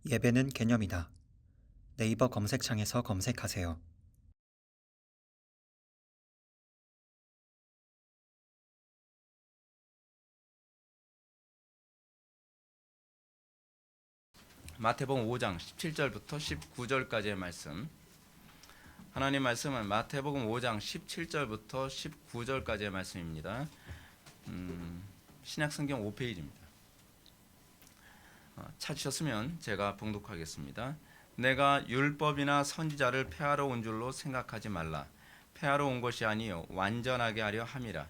예배는 개념이다. 네이버 검색창에서 검색하세요. 마태복음 5장 17절부터 19절까지의 말씀. 하나님 말씀은 마태복음 5장 17절부터 19절까지의 말씀입니다. 신약성경 5페이지입니다. 찾으셨으면 제가 봉독하겠습니다. 내가 율법이나 선지자를 폐하러 온 줄로 생각하지 말라. 폐하러 온 것이 아니요 완전하게 하려 함이라.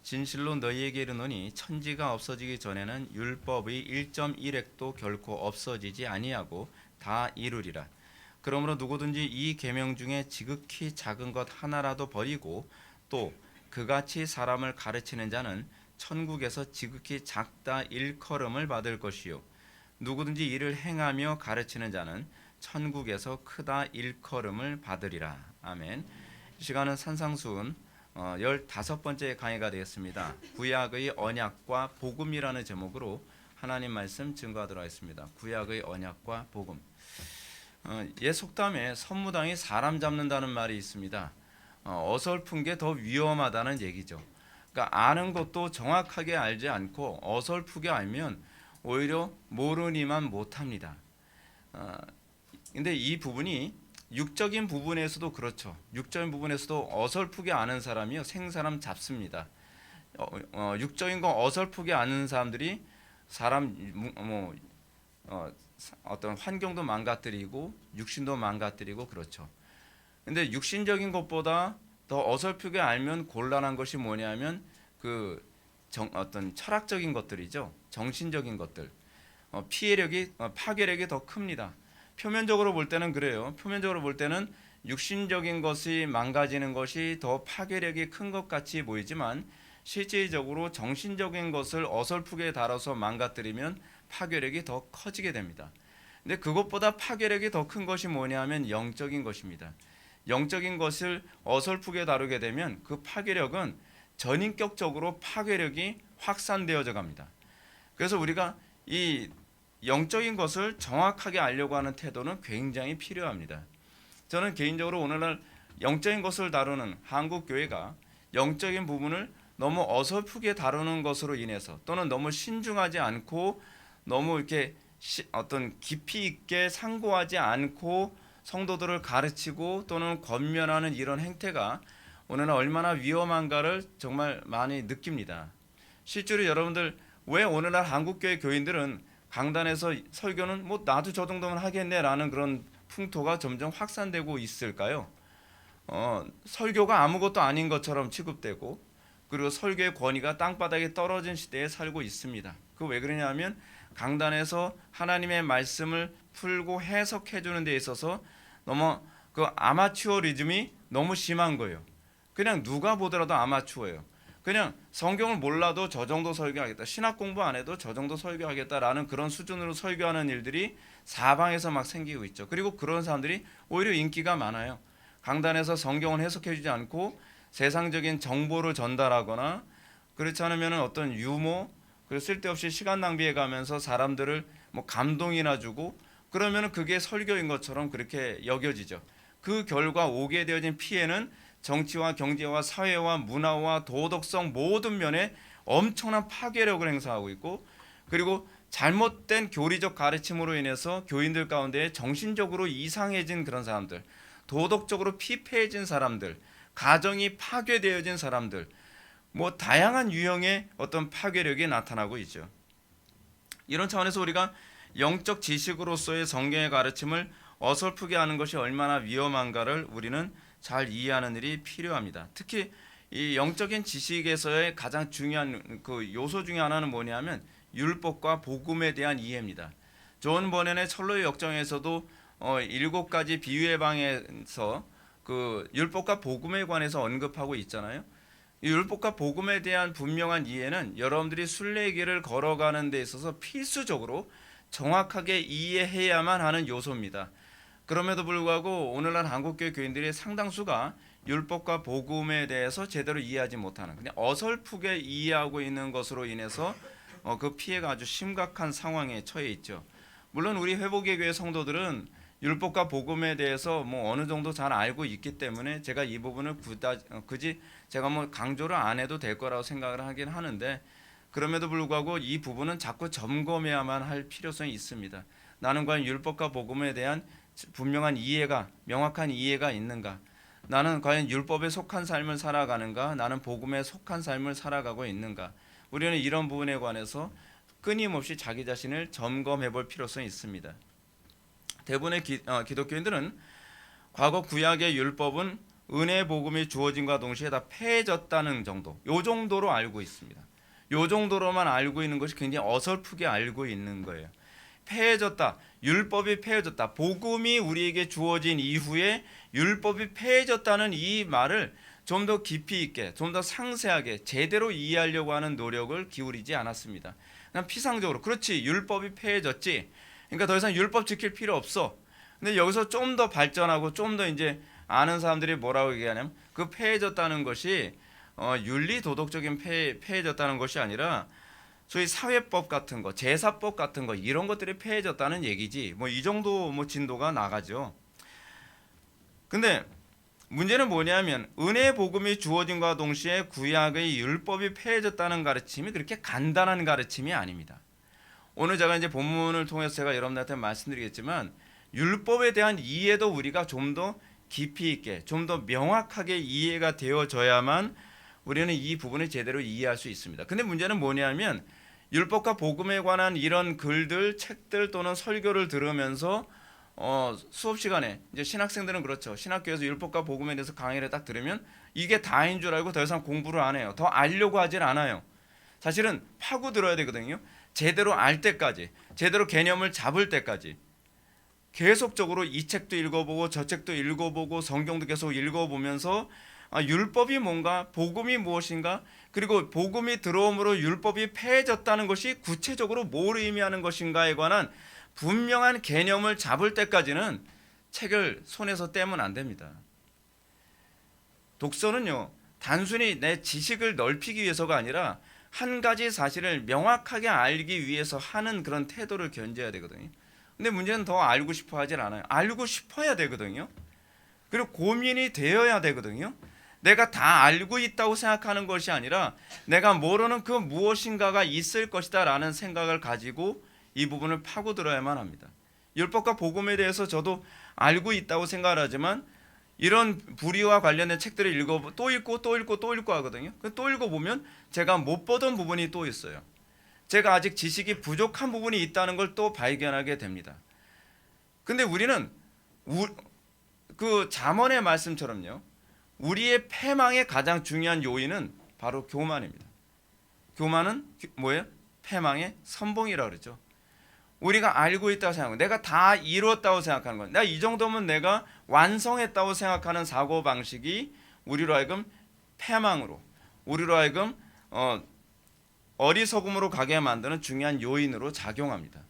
진실로 너희에게 이르노니 천지가 없어지기 전에는 율법의 1.1획도 결코 없어지지 아니하고 다 이루리라. 그러므로 누구든지 이 계명 중에 지극히 작은 것 하나라도 버리고 또 그같이 사람을 가르치는 자는 천국에서 지극히 작다 일컬음을 받을 것이요 누구든지 이를 행하며 가르치는 자는 천국에서 크다 일컬음을 받으리라. 아멘. 이 시간은 산상수훈 15번째 강의가 되겠습니다. 구약의 언약과 복음이라는 제목으로 하나님 말씀 증거하도록 하겠습니다. 구약의 언약과 복음. 옛 속담에 선무당이 사람 잡는다는 말이 있습니다. 어설픈 게 더 위험하다는 얘기죠. 그러니까 아는 것도 정확하게 알지 않고 어설프게 알면 오히려 모르니만 못합니다. 근데 이 부분이 육적인 부분에서도 그렇죠. 육적인 부분에서도 어설프게 아는 사람이요 생사람 잡습니다. 육적인 거 어설프게 아는 사람들이 사람 어떤 환경도 망가뜨리고 육신도 망가뜨리고 그렇죠. 근데 육신적인 것보다 더 어설프게 알면 곤란한 것이 뭐냐면 어떤 철학적인 것들이죠. 정신적인 것들. 피해력이 파괴력이 더 큽니다. 표면적으로 볼 때는 그래요. 표면적으로 볼 때는 육신적인 것이 망가지는 것이 더 파괴력이 큰 것 같이 보이지만 실제적으로 정신적인 것을 어설프게 다뤄서 망가뜨리면 파괴력이 더 커지게 됩니다. 근데 그것보다 파괴력이 더 큰 것이 뭐냐면 영적인 것입니다. 영적인 것을 어설프게 다루게 되면 그 파괴력은 전인격적으로 파괴력이 확산되어져 갑니다. 그래서 우리가 이 영적인 것을 정확하게 알려고 하는 태도는 굉장히 필요합니다. 저는 개인적으로 오늘날 영적인 것을 다루는 한국 교회가 영적인 부분을 너무 어설프게 다루는 것으로 인해서 또는 너무 신중하지 않고 너무 이렇게 어떤 깊이 있게 상고하지 않고 성도들을 가르치고 또는 권면하는 이런 행태가 오늘날 얼마나 위험한가를 정말 많이 느낍니다. 실제로 여러분들 왜 오늘날 한국교회 교인들은 강단에서 설교는 뭐 나도 저 정도면 하겠네라는 그런 풍토가 점점 확산되고 있을까요? 설교가 아무것도 아닌 것처럼 취급되고 그리고 설교의 권위가 땅바닥에 떨어진 시대에 살고 있습니다. 그 왜 그러냐면 강단에서 하나님의 말씀을 풀고 해석해 주는 데 있어서 너무 그 아마추어리즘이 너무 심한 거예요. 그냥 누가 보더라도 아마추어예요. 그냥 성경을 몰라도 저 정도 설교하겠다. 신학 공부 안 해도 저 정도 설교하겠다라는 그런 수준으로 설교하는 일들이 사방에서 막 생기고 있죠. 그리고 그런 사람들이 오히려 인기가 많아요. 강단에서 성경을 해석해 주지 않고 세상적인 정보를 전달하거나 그렇지 않으면 어떤 유머, 쓸데없이 시간 낭비해 가면서 사람들을 뭐 감동이나 주고 그러면 그게 설교인 것처럼 그렇게 여겨지죠. 그 결과 오게 되어진 피해는 정치와 경제와 사회와 문화와 도덕성 모든 면에 엄청난 파괴력을 행사하고 있고 그리고 잘못된 교리적 가르침으로 인해서 교인들 가운데 정신적으로 이상해진 그런 사람들, 도덕적으로 피폐해진 사람들, 가정이 파괴되어진 사람들, 뭐 다양한 유형의 어떤 파괴력이 나타나고 있죠. 이런 차원에서 우리가 영적 지식으로서의 성경의 가르침을 어설프게 하는 것이 얼마나 위험한가를 우리는 잘 이해하는 일이 필요합니다. 특히 이 영적인 지식에서의 가장 중요한 그 요소 중에 하나는 뭐냐면 율법과 복음에 대한 이해입니다. 존 버넨의 철로의 역정에서도 7가지 비유의 방에서 그 율법과 복음에 관해서 언급하고 있잖아요. 이 율법과 복음에 대한 분명한 이해는 여러분들이 순례의 길을 걸어가는 데 있어서 필수적으로 정확하게 이해해야만 하는 요소입니다. 그럼에도 불구하고 오늘날 한국교회 교인들의 상당수가 율법과 복음에 대해서 제대로 이해하지 못하는 그냥 어설프게 이해하고 있는 것으로 인해서 그 피해가 아주 심각한 상황에 처해 있죠. 물론 우리 회복의 교회 성도들은 율법과 복음에 대해서 뭐 어느 정도 잘 알고 있기 때문에 제가 이 부분을 굳이 제가 뭐 강조를 안 해도 될 거라고 생각을 하긴 하는데, 그럼에도 불구하고 이 부분은 자꾸 점검해야만 할 필요성이 있습니다. 나는 과연 율법과 복음에 대한 분명한 이해가, 명확한 이해가 있는가? 나는 과연 율법에 속한 삶을 살아가는가? 나는 복음에 속한 삶을 살아가고 있는가? 우리는 이런 부분에 관해서 끊임없이 자기 자신을 점검해 볼 필요성이 있습니다. 대부분의 기독교인들은 과거 구약의 율법은 은혜 복음이 주어진과 동시에 다 폐해졌다는 정도, 요 정도로 알고 있습니다. 요 정도로만 알고 있는 것이 굉장히 어설프게 알고 있는 거예요. 폐해졌다, 율법이 폐해졌다, 복음이 우리에게 주어진 이후에 율법이 폐해졌다는 이 말을 좀 더 깊이 있게, 좀 더 상세하게 제대로 이해하려고 하는 노력을 기울이지 않았습니다. 그냥 피상적으로 그렇지, 율법이 폐해졌지, 그러니까 더 이상 율법 지킬 필요 없어. 근데 여기서 좀 더 발전하고 좀 더 이제 아는 사람들이 뭐라고 얘기하냐면, 그 폐해졌다는 것이 윤리 도덕적인 폐해졌다는 것이 아니라 소위 사회법 같은 거, 제사법 같은 거, 이런 것들이 폐해졌다는 얘기지. 뭐 이 정도 뭐 진도가 나가죠. 근데 문제는 뭐냐면, 은혜 복음이 주어진과 동시에 구약의 율법이 폐해졌다는 가르침이 그렇게 간단한 가르침이 아닙니다. 오늘 제가 이제 본문을 통해서 제가 여러분들한테 말씀드리겠지만, 율법에 대한 이해도 우리가 좀 더 깊이 있게, 좀 더 명확하게 이해가 되어져야만 우리는 이 부분을 제대로 이해할 수 있습니다. 근데 문제는 뭐냐면, 율법과 복음에 관한 이런 글들, 책들 또는 설교를 들으면서 수업 시간에 이제 신학생들은 그렇죠. 신학교에서 율법과 복음에 대해서 강의를 딱 들으면 이게 다인 줄 알고 더 이상 공부를 안 해요. 더 알려고 하질 않아요. 사실은 파고 들어야 되거든요. 제대로 알 때까지, 제대로 개념을 잡을 때까지 계속적으로 이 책도 읽어보고 저 책도 읽어보고 성경도 계속 읽어보면서 율법이 뭔가, 복음이 무엇인가, 그리고 복음이 들어옴으로 율법이 폐해졌다는 것이 구체적으로 뭘 의미하는 것인가에 관한 분명한 개념을 잡을 때까지는 책을 손에서 떼면 안 됩니다. 독서는요, 단순히 내 지식을 넓히기 위해서가 아니라 한 가지 사실을 명확하게 알기 위해서 하는 그런 태도를 견제해야 되거든요. 근데 문제는 더 알고 싶어 하질 않아요. 알고 싶어야 되거든요. 그리고 고민이 되어야 되거든요. 내가 다 알고 있다고 생각하는 것이 아니라 내가 모르는 그 무엇인가가 있을 것이다 라는 생각을 가지고 이 부분을 파고들어야만 합니다. 율법과 복음에 대해서 저도 알고 있다고 생각을 하지만, 이런 불의와 관련된 책들을 또 읽고 하거든요. 또 읽어보면 제가 못 보던 부분이 또 있어요. 제가 아직 지식이 부족한 부분이 있다는 걸 또 발견하게 됩니다. 근데 우리는 그 잠언의 말씀처럼요, 우리의 패망의 가장 중요한 요인은 바로 교만입니다. 교만은 뭐예요? 패망의 선봉이라고 그러죠. 우리가 알고 있다고 생각하고 내가 다 이뤘다고 생각하는 건, 내가 이 정도면 내가 완성했다고 생각하는 사고방식이 우리로 하여금 패망으로, 우리로 하여금 어리석음으로 가게 만드는 중요한 요인으로 작용합니다.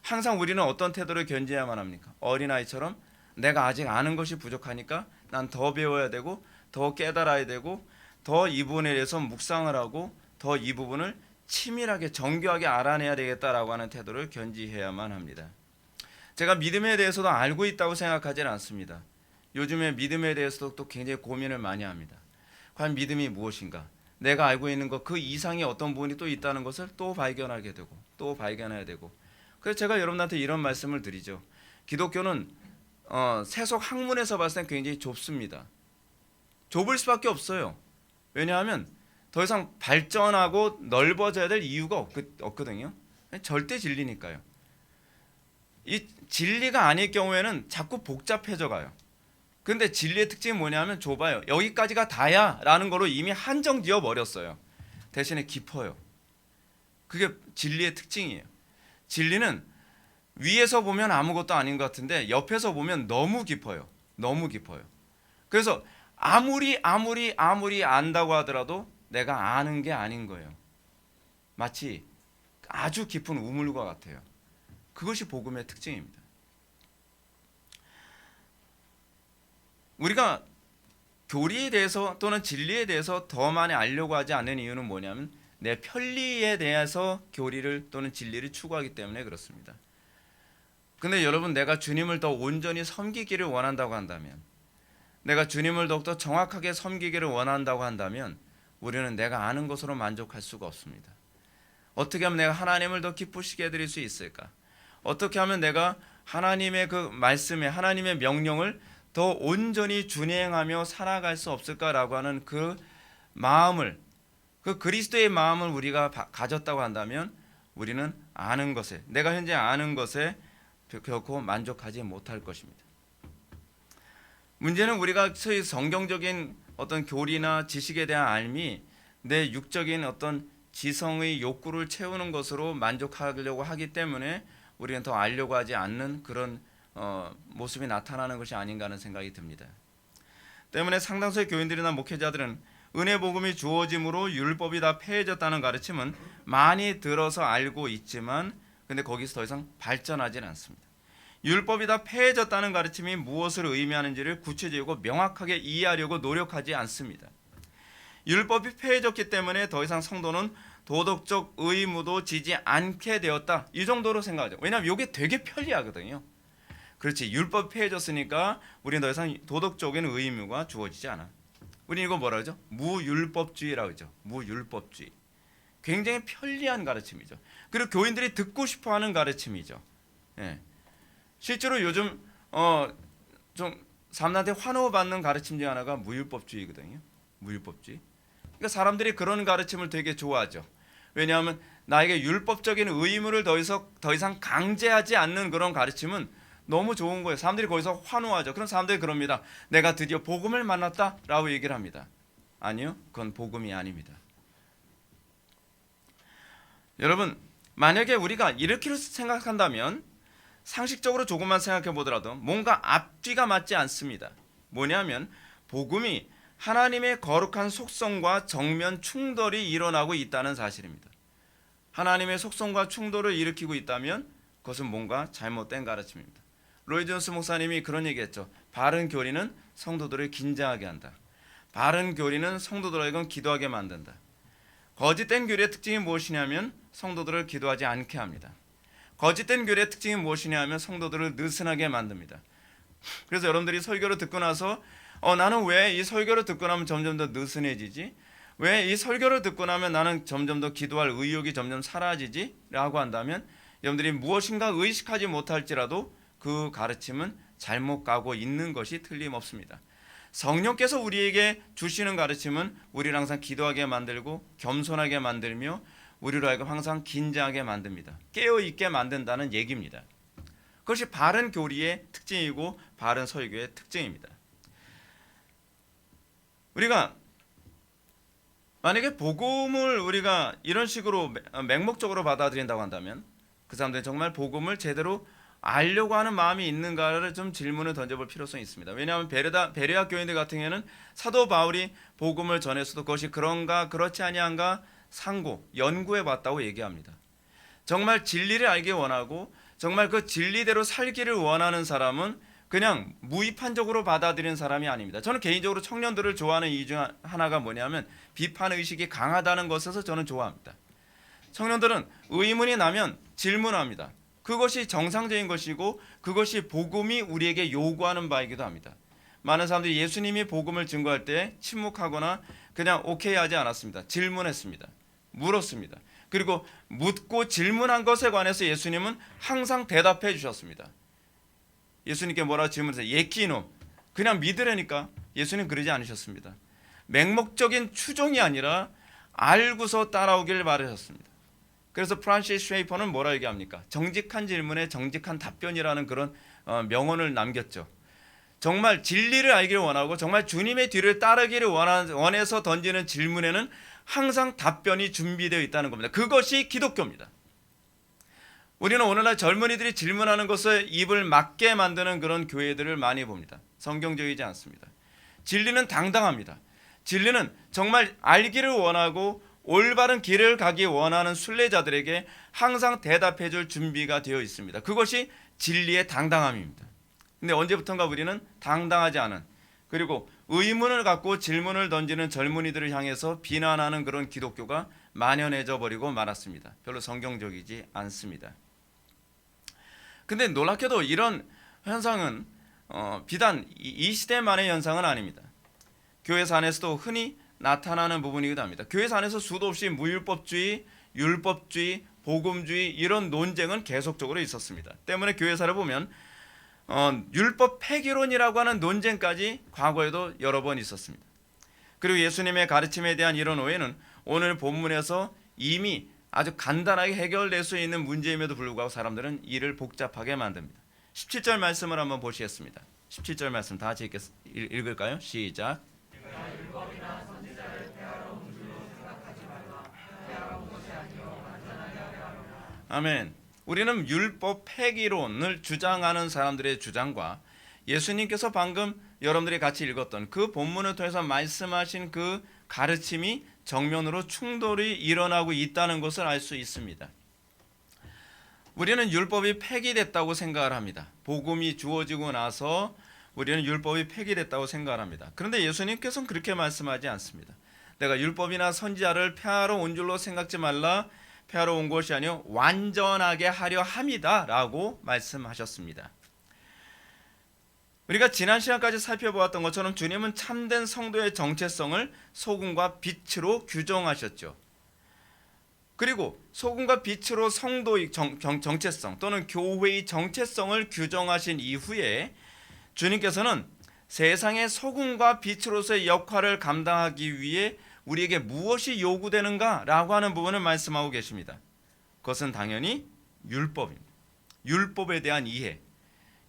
항상 우리는 어떤 태도를 견제해야만 합니까? 어린아이처럼 내가 아직 아는 것이 부족하니까 난 더 배워야 되고 더 깨달아야 되고 더 이 부분에 대해서 묵상을 하고 더 이 부분을 치밀하게 정교하게 알아내야 되겠다라고 하는 태도를 견지해야만 합니다. 제가 믿음에 대해서도 알고 있다고 생각하지는 않습니다. 요즘에 믿음에 대해서도 또 굉장히 고민을 많이 합니다. 과연 믿음이 무엇인가? 내가 알고 있는 것 그 이상의 어떤 부분이 또 있다는 것을 또 발견하게 되고 또 발견해야 되고. 그래서 제가 여러분한테 이런 말씀을 드리죠. 기독교는 세속 학문에서 봤을 때 굉장히 좁습니다. 좁을 수밖에 없어요. 왜냐하면 더 이상 발전하고 넓어져야 될 이유가 없거든요. 절대 진리니까요. 이 진리가 아닐 경우에는 자꾸 복잡해져 가요. 근데 진리의 특징이 뭐냐면 좁아요. 여기까지가 다야 라는 거로 이미 한정 지어 버렸어요. 대신에 깊어요. 그게 진리의 특징이에요. 진리는 위에서 보면 아무것도 아닌 것 같은데 옆에서 보면 너무 깊어요. 너무 깊어요. 그래서 아무리 안다고 하더라도 내가 아는 게 아닌 거예요. 마치 아주 깊은 우물과 같아요. 그것이 복음의 특징입니다. 우리가 교리에 대해서 또는 진리에 대해서 더 많이 알려고 하지 않는 이유는 뭐냐면 내 편리에 대해서 교리를 또는 진리를 추구하기 때문에 그렇습니다. 근데 여러분, 내가 주님을 더 온전히 섬기기를 원한다고 한다면, 내가 주님을 더욱더 정확하게 섬기기를 원한다고 한다면 우리는 내가 아는 것으로 만족할 수가 없습니다. 어떻게 하면 내가 하나님을 더 기쁘시게 해드릴 수 있을까? 어떻게 하면 내가 하나님의 그 말씀에, 하나님의 명령을 더 온전히 준행하며 살아갈 수 없을까라고 하는 그 마음을, 그 그리스도의 마음을 우리가 가졌다고 한다면 우리는 아는 것에, 내가 현재 아는 것에 결코 만족하지 못할 것입니다. 문제는 우리가 소위 성경적인 어떤 교리나 지식에 대한 알미, 내 육적인 어떤 지성의 욕구를 채우는 것으로 만족하려고 하기 때문에 우리는 더 알려고 하지 않는 그런 모습이 나타나는 것이 아닌가 하는 생각이 듭니다. 때문에 상당수의 교인들이나 목회자들은 은혜 복음이 주어짐으로 율법이 다 폐해졌다는 가르침은 많이 들어서 알고 있지만 근데 거기서 더 이상 발전하지는 않습니다. 율법이 다 폐해졌다는 가르침이 무엇을 의미하는지를 구체적이고 명확하게 이해하려고 노력하지 않습니다. 율법이 폐해졌기 때문에 더 이상 성도는 도덕적 의무도 지지 않게 되었다, 이 정도로 생각하죠. 왜냐하면 이게 되게 편리하거든요. 그렇지, 율법 폐해졌으니까 우리는 더 이상 도덕적인 의무가 주어지지 않아. 우리 이거 뭐라 그러죠? 무율법주의라고 그러죠. 무율법주의. 굉장히 편리한 가르침이죠. 그리고 교인들이 듣고 싶어하는 가르침이죠. 예. 실제로 요즘 좀 사람들한테 환호받는 가르침 중 하나가 무율법주의거든요. 무율법주의. 그러니까 사람들이 그런 가르침을 되게 좋아하죠. 왜냐하면 나에게 율법적인 의무를 더 이상 강제하지 않는 그런 가르침은 너무 좋은 거예요. 사람들이 거기서 환호하죠. 그런 사람들이 그럽니다. 내가 드디어 복음을 만났다라고 얘기를 합니다. 아니요, 그건 복음이 아닙니다. 여러분, 만약에 우리가 이렇게 생각한다면 상식적으로 조금만 생각해 보더라도 뭔가 앞뒤가 맞지 않습니다. 뭐냐면 복음이 하나님의 거룩한 속성과 정면 충돌이 일어나고 있다는 사실입니다. 하나님의 속성과 충돌을 일으키고 있다면 그것은 뭔가 잘못된 가르침입니다. 로이 존스 목사님이 그런 얘기했죠. 바른 교리는 성도들을 긴장하게 한다. 바른 교리는 성도들을 하여금 기도하게 만든다. 거짓된 교리의 특징이 무엇이냐면 성도들을 기도하지 않게 합니다. 거짓된 교리의 특징이 무엇이냐면 성도들을 느슨하게 만듭니다. 그래서 여러분들이 설교를 듣고 나서 나는 왜 이 설교를 듣고 나면 점점 더 느슨해지지? 왜 이 설교를 듣고 나면 나는 점점 더 기도할 의욕이 점점 사라지지? 라고 한다면 여러분들이 무엇인가 의식하지 못할지라도 그 가르침은 잘못 가고 있는 것이 틀림없습니다. 성령께서 우리에게 주시는 가르침은 우리를 항상 기도하게 만들고 겸손하게 만들며 우리로 하여금 항상 긴장하게 만듭니다. 깨어있게 만든다는 얘기입니다. 그것이 바른 교리의 특징이고 바른 설교의 특징입니다. 우리가 만약에 복음을 우리가 이런 식으로 맹목적으로 받아들인다고 한다면 그 사람들은 정말 복음을 제대로 알려고 하는 마음이 있는가를 좀 질문을 던져볼 필요성이 있습니다. 왜냐하면 베레아 교인들 같은 경우에는 사도 바울이 복음을 전했어도 그것이 그런가 그렇지 아니한가 연구해 봤다고 얘기합니다. 정말 진리를 알기 원하고 정말 그 진리대로 살기를 원하는 사람은 그냥 무비판적으로 받아들이는 사람이 아닙니다. 저는 개인적으로 청년들을 좋아하는 이유 중 하나가 뭐냐면 비판 의식이 강하다는 것에서 저는 좋아합니다. 청년들은 의문이 나면 질문합니다. 그것이 정상적인 것이고 그것이 복음이 우리에게 요구하는 바이기도 합니다. 많은 사람들이 예수님이 복음을 증거할 때 침묵하거나 그냥 오케이 하지 않았습니다. 질문했습니다. 물었습니다. 그리고 묻고 질문한 것에 관해서 예수님은 항상 대답해 주셨습니다. 예수님께 뭐라고 질문했어요? 예끼놈, 그냥 믿으라니까. 예수님 그러지 않으셨습니다. 맹목적인 추종이 아니라 알고서 따라오길 바라셨습니다. 그래서 프란시스 쉐이퍼는 뭐라 얘기합니까? 정직한 질문에 정직한 답변이라는 그런 명언을 남겼죠. 정말 진리를 알기를 원하고 정말 주님의 뒤를 따르기를 원해서 던지는 질문에는 항상 답변이 준비되어 있다는 겁니다. 그것이 기독교입니다. 우리는 오늘날 젊은이들이 질문하는 것에 입을 막게 만드는 그런 교회들을 많이 봅니다. 성경적이지 않습니다. 진리는 당당합니다. 진리는 정말 알기를 원하고 올바른 길을 가기 원하는 순례자들에게 항상 대답해 줄 준비가 되어 있습니다. 그것이 진리의 당당함입니다. 근데 언제부턴가 우리는 당당하지 않은, 그리고 의문을 갖고 질문을 던지는 젊은이들을 향해서 비난하는 그런 기독교가 만연해져 버리고 말았습니다. 별로 성경적이지 않습니다. 근데 놀랍게도 이런 현상은 비단 이 시대만의 현상은 아닙니다. 교회사 안에서도 흔히 나타나는 부분이기도 합니다. 교회사 안에서 수도 없이 무율법주의, 율법주의, 복음주의 이런 논쟁은 계속적으로 있었습니다. 때문에 교회사를 보면 율법 폐기론이라고 하는 논쟁까지 과거에도 여러 번 있었습니다. 그리고 예수님의 가르침에 대한 이런 오해는 오늘 본문에서 이미 아주 간단하게 해결될 수 있는 문제임에도 불구하고 사람들은 이를 복잡하게 만듭니다. 17절 말씀을 한번 보시겠습니다. 17절 말씀 다 같이 읽을까요? 시작. 아멘. 우리는 율법 폐기론을 주장하는 사람들의 주장과 예수님께서 방금 여러분들이 같이 읽었던 그 본문을 통해서 말씀하신 그 가르침이 정면으로 충돌이 일어나고 있다는 것을 알 수 있습니다. 우리는 율법이 폐기됐다고 생각을 합니다. 복음이 주어지고 나서 우리는 율법이 폐기됐다고 생각을 합니다. 그런데 예수님께서는 그렇게 말씀하지 않습니다. 내가 율법이나 선지자를 폐하러 온 줄로 생각지 말라. 폐하러 온 것이 아니요 완전하게 하려 함이다 라고 말씀하셨습니다. 우리가 지난 시간까지 살펴보았던 것처럼 주님은 참된 성도의 정체성을 소금과 빛으로 규정하셨죠. 그리고 소금과 빛으로 성도의 정체성 또는 교회의 정체성을 규정하신 이후에 주님께서는 세상의 소금과 빛으로서의 역할을 감당하기 위해 우리에게 무엇이 요구되는가 라고 하는 부분을 말씀하고 계십니다. 그것은 당연히 율법입니다. 율법에 대한 이해,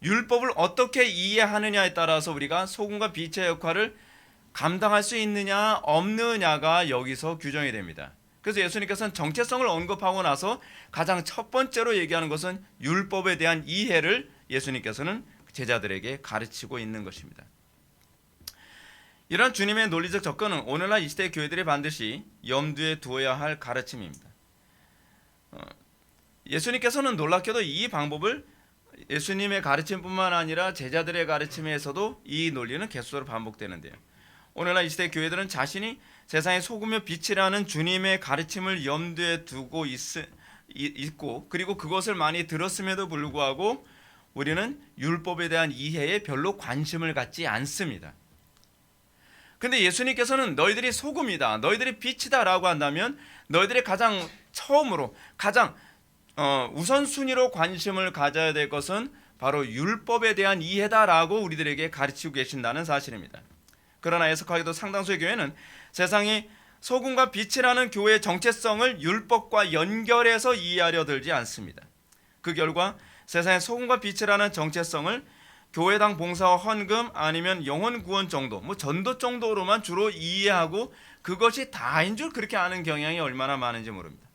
율법을 어떻게 이해하느냐에 따라서 우리가 소금과 빛의 역할을 감당할 수 있느냐 없느냐가 여기서 규정이 됩니다. 그래서 예수님께서는 정체성을 언급하고 나서 가장 첫 번째로 얘기하는 것은 율법에 대한 이해를 예수님께서는 제자들에게 가르치고 있는 것입니다. 이런 주님의 논리적 접근은 오늘날 이 시대 교회들이 반드시 염두에 두어야 할 가르침입니다. 예수님께서는 놀랍게도 이 방법을 예수님의 가르침뿐만 아니라 제자들의 가르침에서도 이 논리는 계속적으로 반복되는데요. 오늘날 이 시대 교회들은 자신이 세상의 소금의 빛이라는 주님의 가르침을 염두에 두고 있고 그리고 그것을 많이 들었음에도 불구하고 우리는 율법에 대한 이해에 별로 관심을 갖지 않습니다. 근데 예수님께서는 너희들이 소금이다, 너희들이 빛이다 라고 한다면 너희들이 가장 처음으로 가장 우선순위로 관심을 가져야 될 것은 바로 율법에 대한 이해다라고 우리들에게 가르치고 계신다는 사실입니다. 그러나 해석하기도 상당수의 교회는 세상이 소금과 빛이라는 교회의 정체성을 율법과 연결해서 이해하려 들지 않습니다. 그 결과 세상의 소금과 빛이라는 정체성을 교회당 봉사와 헌금 아니면 영혼 구원 정도, 전도 정도로만 주로 이해하고 그것이 다인 줄 그렇게 아는 경향이 얼마나 많은지 모릅니다.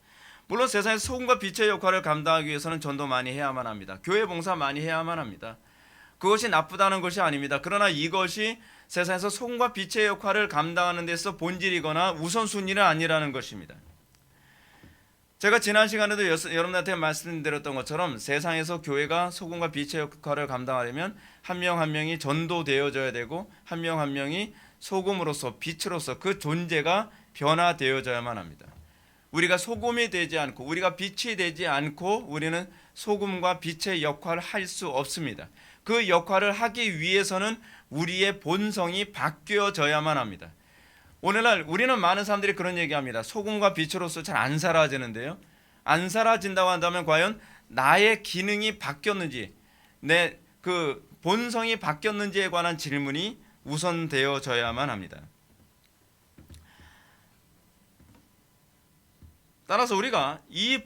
물론 세상의 소금과 빛의 역할을 감당하기 위해서는 전도 많이 해야만 합니다. 교회 봉사 많이 해야만 합니다. 그것이 나쁘다는 것이 아닙니다. 그러나 이것이 세상에서 소금과 빛의 역할을 감당하는 데서 본질이거나 우선순위는 아니라는 것입니다. 제가 지난 시간에도 여러분들한테 말씀드렸던 것처럼 세상에서 교회가 소금과 빛의 역할을 감당하려면 한 명 한 명이 전도되어져야 되고 한 명 한 명이 소금으로서 빛으로서 그 존재가 변화되어져야만 합니다. 우리가 소금이 되지 않고 우리가 빛이 되지 않고 우리는 소금과 빛의 역할을 할 수 없습니다. 그 역할을 하기 위해서는 우리의 본성이 바뀌어져야만 합니다. 오늘날 우리는 많은 사람들이 그런 얘기합니다. 소금과 빛으로서 잘 안 사라지는데요. 안 사라진다고 한다면 과연 나의 기능이 바뀌었는지, 내 그 본성이 바뀌었는지에 관한 질문이 우선되어져야만 합니다. 따라서 우리가 이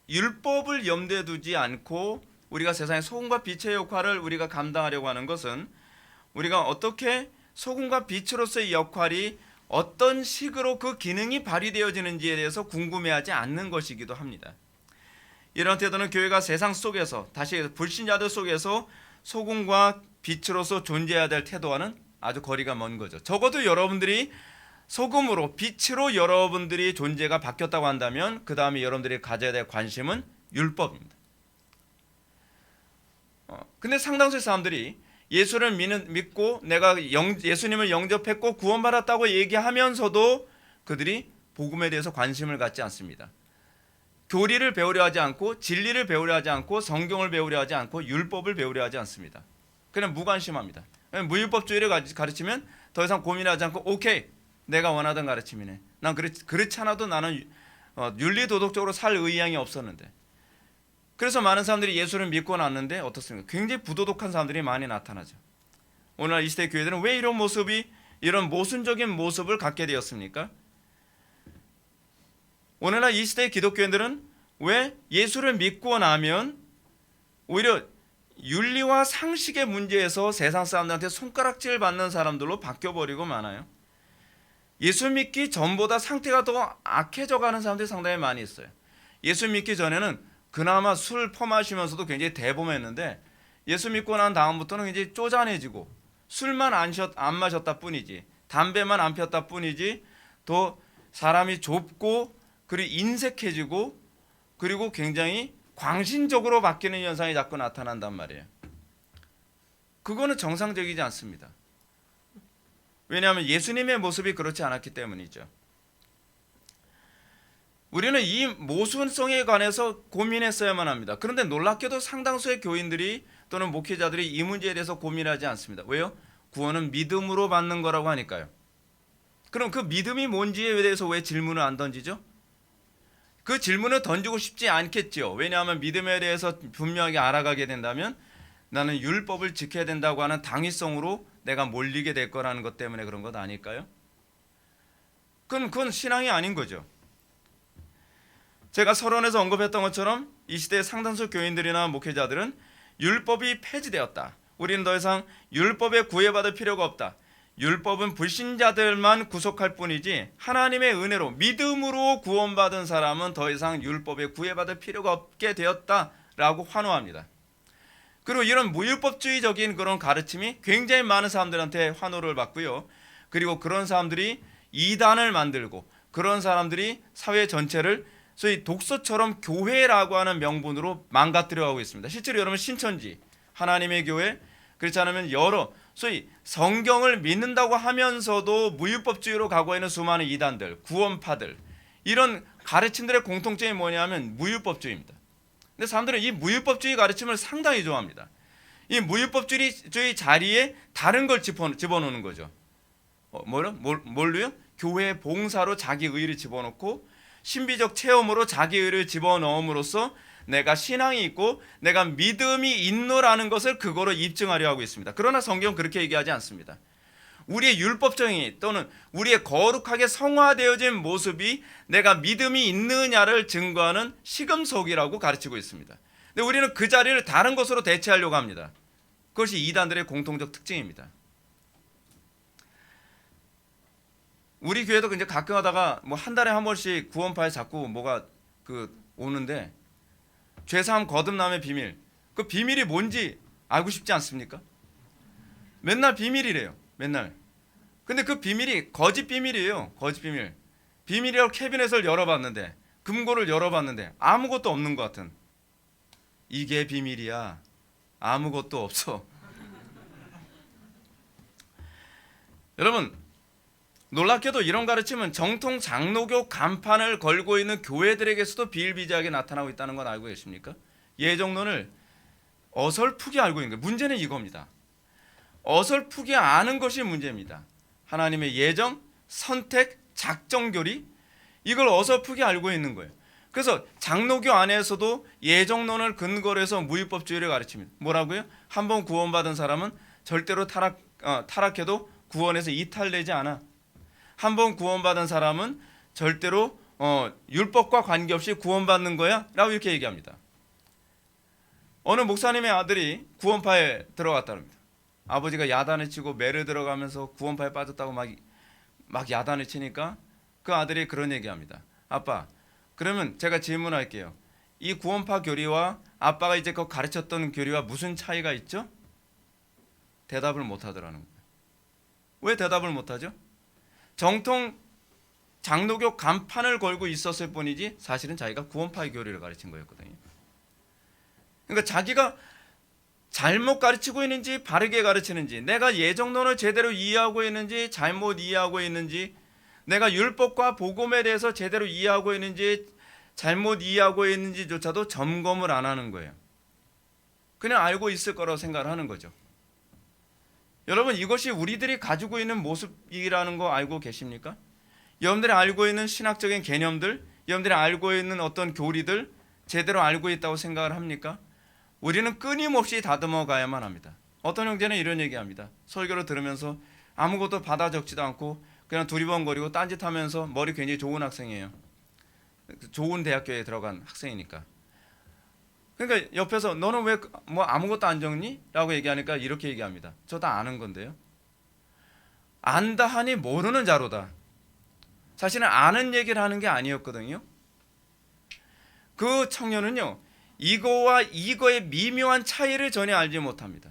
율법을 염두에 두지 않고 우리가 세상의 소금과 빛의 역할을 우리가 감당하려고 하는 것은 우리가 어떻게 소금과 빛으로서의 역할이 어떤 식으로 그 기능이 발휘되어지는지에 대해서 궁금해하지 않는 것이기도 합니다. 이런 태도는 교회가 세상 속에서 다시 불신자들 속에서 소금과 빛으로서 존재해야 될 태도와는 아주 거리가 먼 거죠. 적어도 여러분들이 소금으로 빛으로 여러분들이 존재가 바뀌었다고 한다면 그 다음에 여러분들이 가져야 될 관심은 율법입니다. 근데 상당수의 사람들이 예수를 믿고 내가 예수님을 영접했고 구원받았다고 얘기하면서도 그들이 복음에 대해서 관심을 갖지 않습니다. 교리를 배우려 하지 않고 진리를 배우려 하지 않고 성경을 배우려 하지 않고 율법을 배우려 하지 않습니다. 그냥 무관심합니다. 무율법주의를 가르치면 더 이상 고민하지 않고 오케이, 내가 원하던 가르침이네. 난 그렇지 않아도 나는 윤리도덕적으로 살 의향이 없었는데. 그래서 많은 사람들이 예수를 믿고 났는데 어떻습니까? 굉장히 부도덕한 사람들이 많이 나타나죠. 오늘날 이 시대 교회들은 왜 이런 모순적인 모습을 갖게 되었습니까? 오늘날 이 시대의 기독교인들은 왜 예수를 믿고 나면 오히려 윤리와 상식의 문제에서 세상 사람들한테 손가락질 받는 사람들로 바뀌어버리고 많아요. 예수 믿기 전보다 상태가 더 악해져 가는 사람들이 상당히 많이 있어요. 예수 믿기 전에는 그나마 술 퍼마시면서도 굉장히 대범했는데 예수 믿고 난 다음부터는 굉장히 쪼잔해지고 술만 안 마셨다 뿐이지, 담배만 안 폈다 뿐이지, 더 사람이 좁고 그리고 인색해지고 그리고 굉장히 광신적으로 바뀌는 현상이 자꾸 나타난단 말이에요. 그거는 정상적이지 않습니다. 왜냐하면 예수님의 모습이 그렇지 않았기 때문이죠. 우리는 이 모순성에 관해서 고민했어야만 합니다. 그런데 놀랍게도 상당수의 교인들이 또는 목회자들이 이 문제에 대해서 고민하지 않습니다. 왜요? 구원은 믿음으로 받는 거라고 하니까요. 그럼 그 믿음이 뭔지에 대해서 왜 질문을 안 던지죠? 그 질문을 던지고 싶지 않겠죠. 왜냐하면 믿음에 대해서 분명하게 알아가게 된다면 나는 율법을 지켜야 된다고 하는 당위성으로 내가 몰리게 될 거라는 것 때문에 그런 것 아닐까요? 그건 신앙이 아닌 거죠. 제가 서론에서 언급했던 것처럼 이 시대의 상당수 교인들이나 목회자들은 율법이 폐지되었다. 우리는 더 이상 율법에 구애받을 필요가 없다. 율법은 불신자들만 구속할 뿐이지 하나님의 은혜로 믿음으로 구원받은 사람은 더 이상 율법에 구애받을 필요가 없게 되었다라고 환호합니다. 그리고 이런 무율법주의적인 그런 가르침이 굉장히 많은 사람들한테 환호를 받고요. 그리고 그런 사람들이 이단을 만들고 그런 사람들이 사회 전체를 소위 독서처럼 교회라고 하는 명분으로 망가뜨려가고 있습니다. 실제로 여러분 신천지, 하나님의 교회, 그렇지 않으면 여러 소위 성경을 믿는다고 하면서도 무율법주의로 가고 있는 수많은 이단들, 구원파들, 이런 가르침들의 공통점이 뭐냐면 무율법주의입니다. 근데 사람들은 이 무율법주의 가르침을 상당히 좋아합니다. 이 무율법주의 자리에 다른 걸 집어넣는 거죠. 뭘로요? 교회 봉사로 자기 의를 집어넣고 신비적 체험으로 자기 의를 집어넣음으로써 내가 신앙이 있고 내가 믿음이 있노라는 것을 그거로 입증하려 하고 있습니다. 그러나 성경은 그렇게 얘기하지 않습니다. 우리의 율법적인 또는 우리의 거룩하게 성화되어진 모습이 내가 믿음이 있느냐를 증거하는 시금석이라고 가르치고 있습니다. 근데 우리는 그 자리를 다른 것으로 대체하려고 합니다. 그것이 이단들의 공통적 특징입니다. 우리 교회도 이제 가끔 하다가 뭐 한 달에 한 번씩 구원파에 자꾸 뭐가 오는데 죄사함 거듭남의 비밀, 그 비밀이 뭔지 알고 싶지 않습니까? 맨날 비밀이래요. 맨날. 근데 그 비밀이 거짓 비밀이에요. 거짓 비밀. 비밀이라고 캐비넷을 열어봤는데, 금고를 열어봤는데 아무것도 없는 것 같은. 이게 비밀이야. 아무것도 없어. 여러분, 놀랍게도 이런 가르침은 정통 장로교 간판을 걸고 있는 교회들에게서도 비일비재하게 나타나고 있다는 건 알고 계십니까? 예정론을 어설프게 알고 있는 거예요. 문제는 이겁니다. 어설프게 아는 것이 문제입니다. 하나님의 예정, 선택, 작정교리, 이걸 어설프게 알고 있는 거예요. 그래서 장로교 안에서도 예정론을 근거로 해서 무율법주의를 가르칩니다. 뭐라고요? 한번 구원받은 사람은 절대로 타락해도 구원에서 이탈되지 않아. 한번 구원받은 사람은 절대로 율법과 관계없이 구원받는 거야 라고 이렇게 얘기합니다. 어느 목사님의 아들이 구원파에 들어갔답니다. 아버지가 야단을 치고 매를 들어가면서 구원파에 빠졌다고 막 야단을 치니까 그 아들이 그런 얘기합니다. 아빠, 그러면 제가 질문할게요. 이 구원파 교리와 아빠가 이제 그 가르쳤던 교리와 무슨 차이가 있죠? 대답을 못하더라는 거예요. 왜 대답을 못하죠? 정통 장로교 간판을 걸고 있었을 뿐이지 사실은 자기가 구원파의 교리를 가르친 거였거든요. 그러니까 자기가 잘못 가르치고 있는지 바르게 가르치는지, 내가 예정론을 제대로 이해하고 있는지 잘못 이해하고 있는지, 내가 율법과 복음에 대해서 제대로 이해하고 있는지 잘못 이해하고 있는지조차도 점검을 안 하는 거예요. 그냥 알고 있을 거라고 생각을 하는 거죠. 여러분, 이것이 우리들이 가지고 있는 모습이라는 거 알고 계십니까? 여러분들이 알고 있는 신학적인 개념들, 여러분들이 알고 있는 어떤 교리들 제대로 알고 있다고 생각을 합니까? 우리는 끊임없이 다듬어 가야만 합니다. 어떤 형제는 이런 얘기합니다. 설교를 들으면서 아무것도 받아 적지도 않고 그냥 두리번거리고 딴짓하면서 머리 굉장히 좋은 학생이에요. 좋은 대학교에 들어간 학생이니까. 그러니까 옆에서 너는 왜 뭐 아무것도 안 적니? 라고 얘기하니까 이렇게 얘기합니다. 저 다 아는 건데요. 안다 하니 모르는 자로다. 사실은 아는 얘기를 하는 게 아니었거든요. 그 청년은요, 이거와 이거의 미묘한 차이를 전혀 알지 못합니다.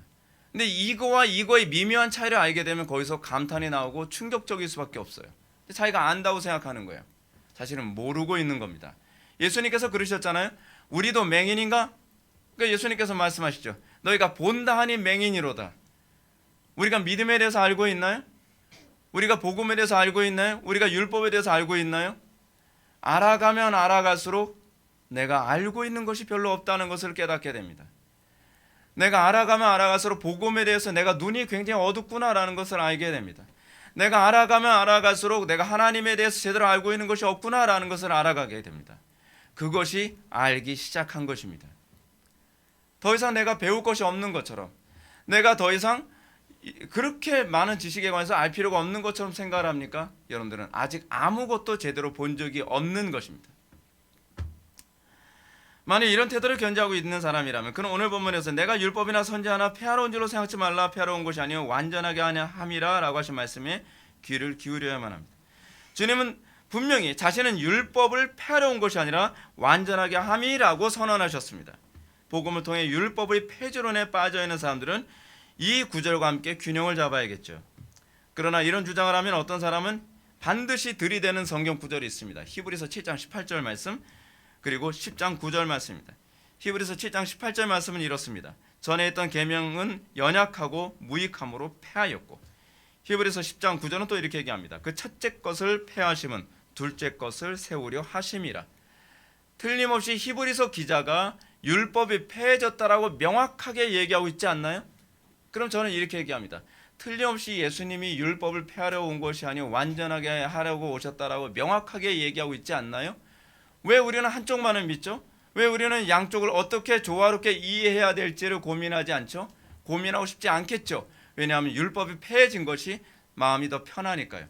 근데 이거와 이거의 미묘한 차이를 알게 되면 거기서 감탄이 나오고 충격적일 수밖에 없어요. 자기가 안다고 생각하는 거예요. 사실은 모르고 있는 겁니다. 예수님께서 그러셨잖아요. 우리도 맹인인가? 그러니까 예수님께서 말씀하시죠. 너희가 본다 하니 맹인이로다. 우리가 믿음에 대해서 알고 있나요? 우리가 복음에 대해서 알고 있나요? 우리가 율법에 대해서 알고 있나요? 알아가면 알아갈수록 내가 알고 있는 것이 별로 없다는 것을 깨닫게 됩니다. 내가 알아가면 알아갈수록 복음에 대해서 내가 눈이 굉장히 어둡구나라는 것을 알게 됩니다. 내가 알아가면 알아갈수록 내가 하나님에 대해서 제대로 알고 있는 것이 없구나라는 것을 알아가게 됩니다. 그것이 알기 시작한 것입니다. 더 이상 내가 배울 것이 없는 것처럼, 내가 더 이상 그렇게 많은 지식에 관해서 알 필요가 없는 것처럼 생각을 합니까? 여러분들은 아직 아무것도 제대로 본 적이 없는 것입니다. 만약 이런 태도를 견지하고 있는 사람이라면 그는 오늘 본문에서 내가 율법이나 선지 하나 폐하러 온 줄로 생각지 말라. 폐하러 온 것이 아니요 완전하게 하냐 함이라 라고 하신 말씀에 귀를 기울여야만 합니다. 주님은 분명히 자신은 율법을 폐하러 온 것이 아니라 완전하게 함이라고 선언하셨습니다. 복음을 통해 율법의 폐지론에 빠져있는 사람들은 이 구절과 함께 균형을 잡아야겠죠. 그러나 이런 주장을 하면 어떤 사람은 반드시 들이대는 성경 구절이 있습니다. 히브리서 7장 18절 말씀, 그리고 10장 9절 말씀입니다. 히브리서 7장 18절 말씀은 이렇습니다. 전에 있던 계명은 연약하고 무익함으로 폐하였고, 히브리서 10장 9절은 또 이렇게 얘기합니다. 그 첫째 것을 폐하심은 둘째 것을 세우려 하심이라. 틀림없이 히브리서 기자가 율법이 폐해졌다라고 명확하게 얘기하고 있지 않나요? 그럼 저는 이렇게 얘기합니다. 틀림없이 예수님이 율법을 폐하려 온 것이 아니고 완전하게 하려고 오셨다라고 명확하게 얘기하고 있지 않나요? 왜 우리는 한쪽만을 믿죠? 왜 우리는 양쪽을 어떻게 조화롭게 이해해야 될지를 고민하지 않죠? 고민하고 싶지 않겠죠? 왜냐하면 율법이 폐해진 것이 마음이 더 편하니까요.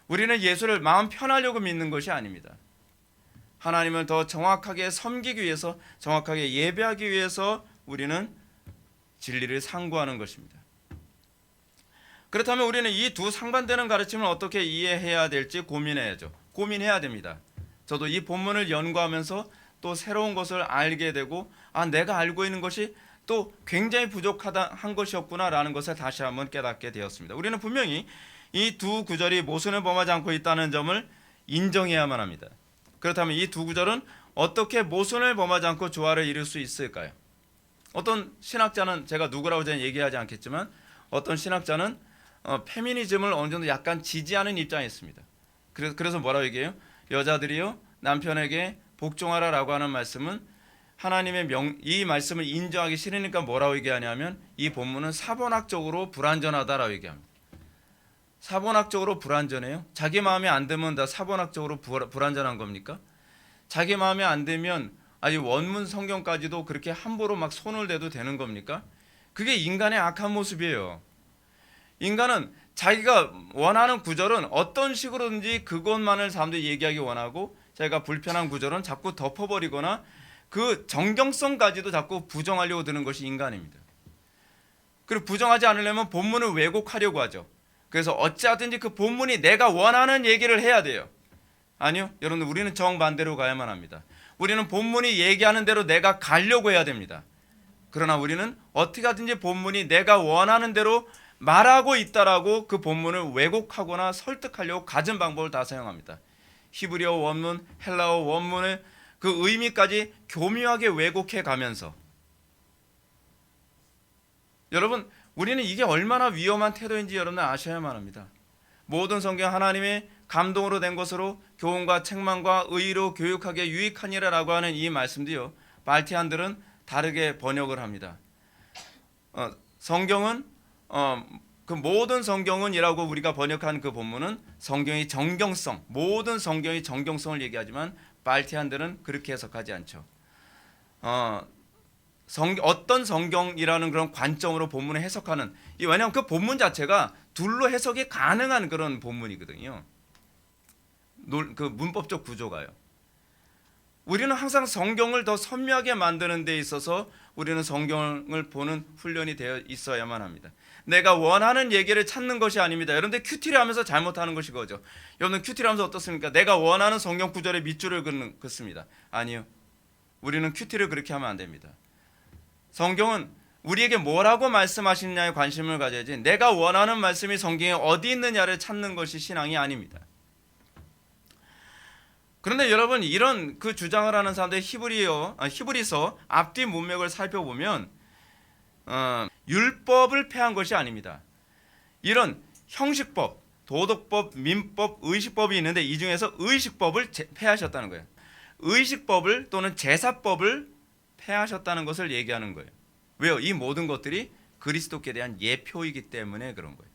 우리는 예수를 마음 편하려고 믿는 것이 아닙니다. 하나님을 더 정확하게 섬기기 위해서, 정확하게 예배하기 위해서 우리는 진리를 상고하는 것입니다. 그렇다면 우리는 이 두 상반되는 가르침을 어떻게 이해해야 될지 고민해야죠. 고민해야 됩니다. 저도 이 본문을 연구하면서 또 새로운 것을 알게 되고, 내가 알고 있는 것이 또 굉장히 부족한 것이었구나라는 것을 다시 한번 깨닫게 되었습니다. 우리는 분명히 이 두 구절이 모순을 범하지 않고 있다는 점을 인정해야만 합니다. 그렇다면 이 두 구절은 어떻게 모순을 범하지 않고 조화를 이룰 수 있을까요? 어떤 신학자는, 제가 누구라고 저는 얘기하지 않겠지만, 어떤 신학자는 페미니즘을 어느 정도 약간 지지하는 입장에 있습니다. 그래서 뭐라고 얘기해요? 여자들이요 남편에게 복종하라라고 하는 말씀은 하나님의 이 말씀을 인정하기 싫으니까 뭐라고 얘기하냐면 이 본문은 사본학적으로 불완전하다라고 얘기합니다. 사본학적으로 불완전해요? 자기 마음에 안 들면 다 사본학적으로 불완전한 겁니까? 자기 마음에 안 들면 아니 원문 성경까지도 그렇게 함부로 막 손을 대도 되는 겁니까? 그게 인간의 악한 모습이에요. 인간은 자기가 원하는 구절은 어떤 식으로든지 그것만을 사람들이 얘기하기 원하고, 자기가 불편한 구절은 자꾸 덮어버리거나 그 정경성까지도 자꾸 부정하려고 드는 것이 인간입니다. 그리고 부정하지 않으려면 본문을 왜곡하려고 하죠. 그래서 어찌하든지 그 본문이 내가 원하는 얘기를 해야 돼요. 아니요, 여러분들, 우리는 정반대로 가야만 합니다. 우리는 본문이 얘기하는 대로 내가 가려고 해야 됩니다. 그러나 우리는 어떻게 하든지 본문이 내가 원하는 대로 말하고 있다라고 그 본문을 왜곡하거나 설득하려고 갖은 방법을 다 사용합니다. 히브리어 원문, 헬라어 원문의 그 의미까지 교묘하게 왜곡해 가면서, 여러분, 우리는 이게 얼마나 위험한 태도인지 여러분 아셔야만 합니다. 모든 성경 하나님의 감동으로 된 것으로 교훈과 책망과 의로 교육하기에 유익하니라라고 하는 이 말씀도요, 발티안들은 다르게 번역을 합니다. 성경은 그 모든 성경은이라고 우리가 번역한 그 본문은 성경의 정경성, 모든 성경의 정경성을 얘기하지만 발티안들은 그렇게 해석하지 않죠. 어떤 성경이라는 그런 관점으로 본문을 해석하는, 왜냐하면 그 본문 자체가 둘로 해석이 가능한 그런 본문이거든요. 그 문법적 구조가요. 우리는 항상 성경을 더 선명하게 만드는 데 있어서 우리는 성경을 보는 훈련이 되어 있어야만 합니다. 내가 원하는 얘기를 찾는 것이 아닙니다. 여러분들 큐티를 하면서 잘못하는 것이 거죠. 여러분 큐티를 하면서 어떻습니까? 내가 원하는 성경 구절에 밑줄을 긋습니다. 아니요. 우리는 큐티를 그렇게 하면 안 됩니다. 성경은 우리에게 뭐라고 말씀하시느냐에 관심을 가져야지, 내가 원하는 말씀이 성경에 어디 있느냐를 찾는 것이 신앙이 아닙니다. 그런데 여러분, 이런 그 주장을 하는 사람들의 히브리서 앞뒤 문맥을 살펴보면 율법을 폐한 것이 아닙니다. 이런 형식법, 도덕법, 민법, 의식법이 있는데 이 중에서 의식법을 폐하셨다는 거예요. 의식법을 또는 제사법을 폐하셨다는 것을 얘기하는 거예요. 왜요? 이 모든 것들이 그리스도께 대한 예표이기 때문에 그런 거예요.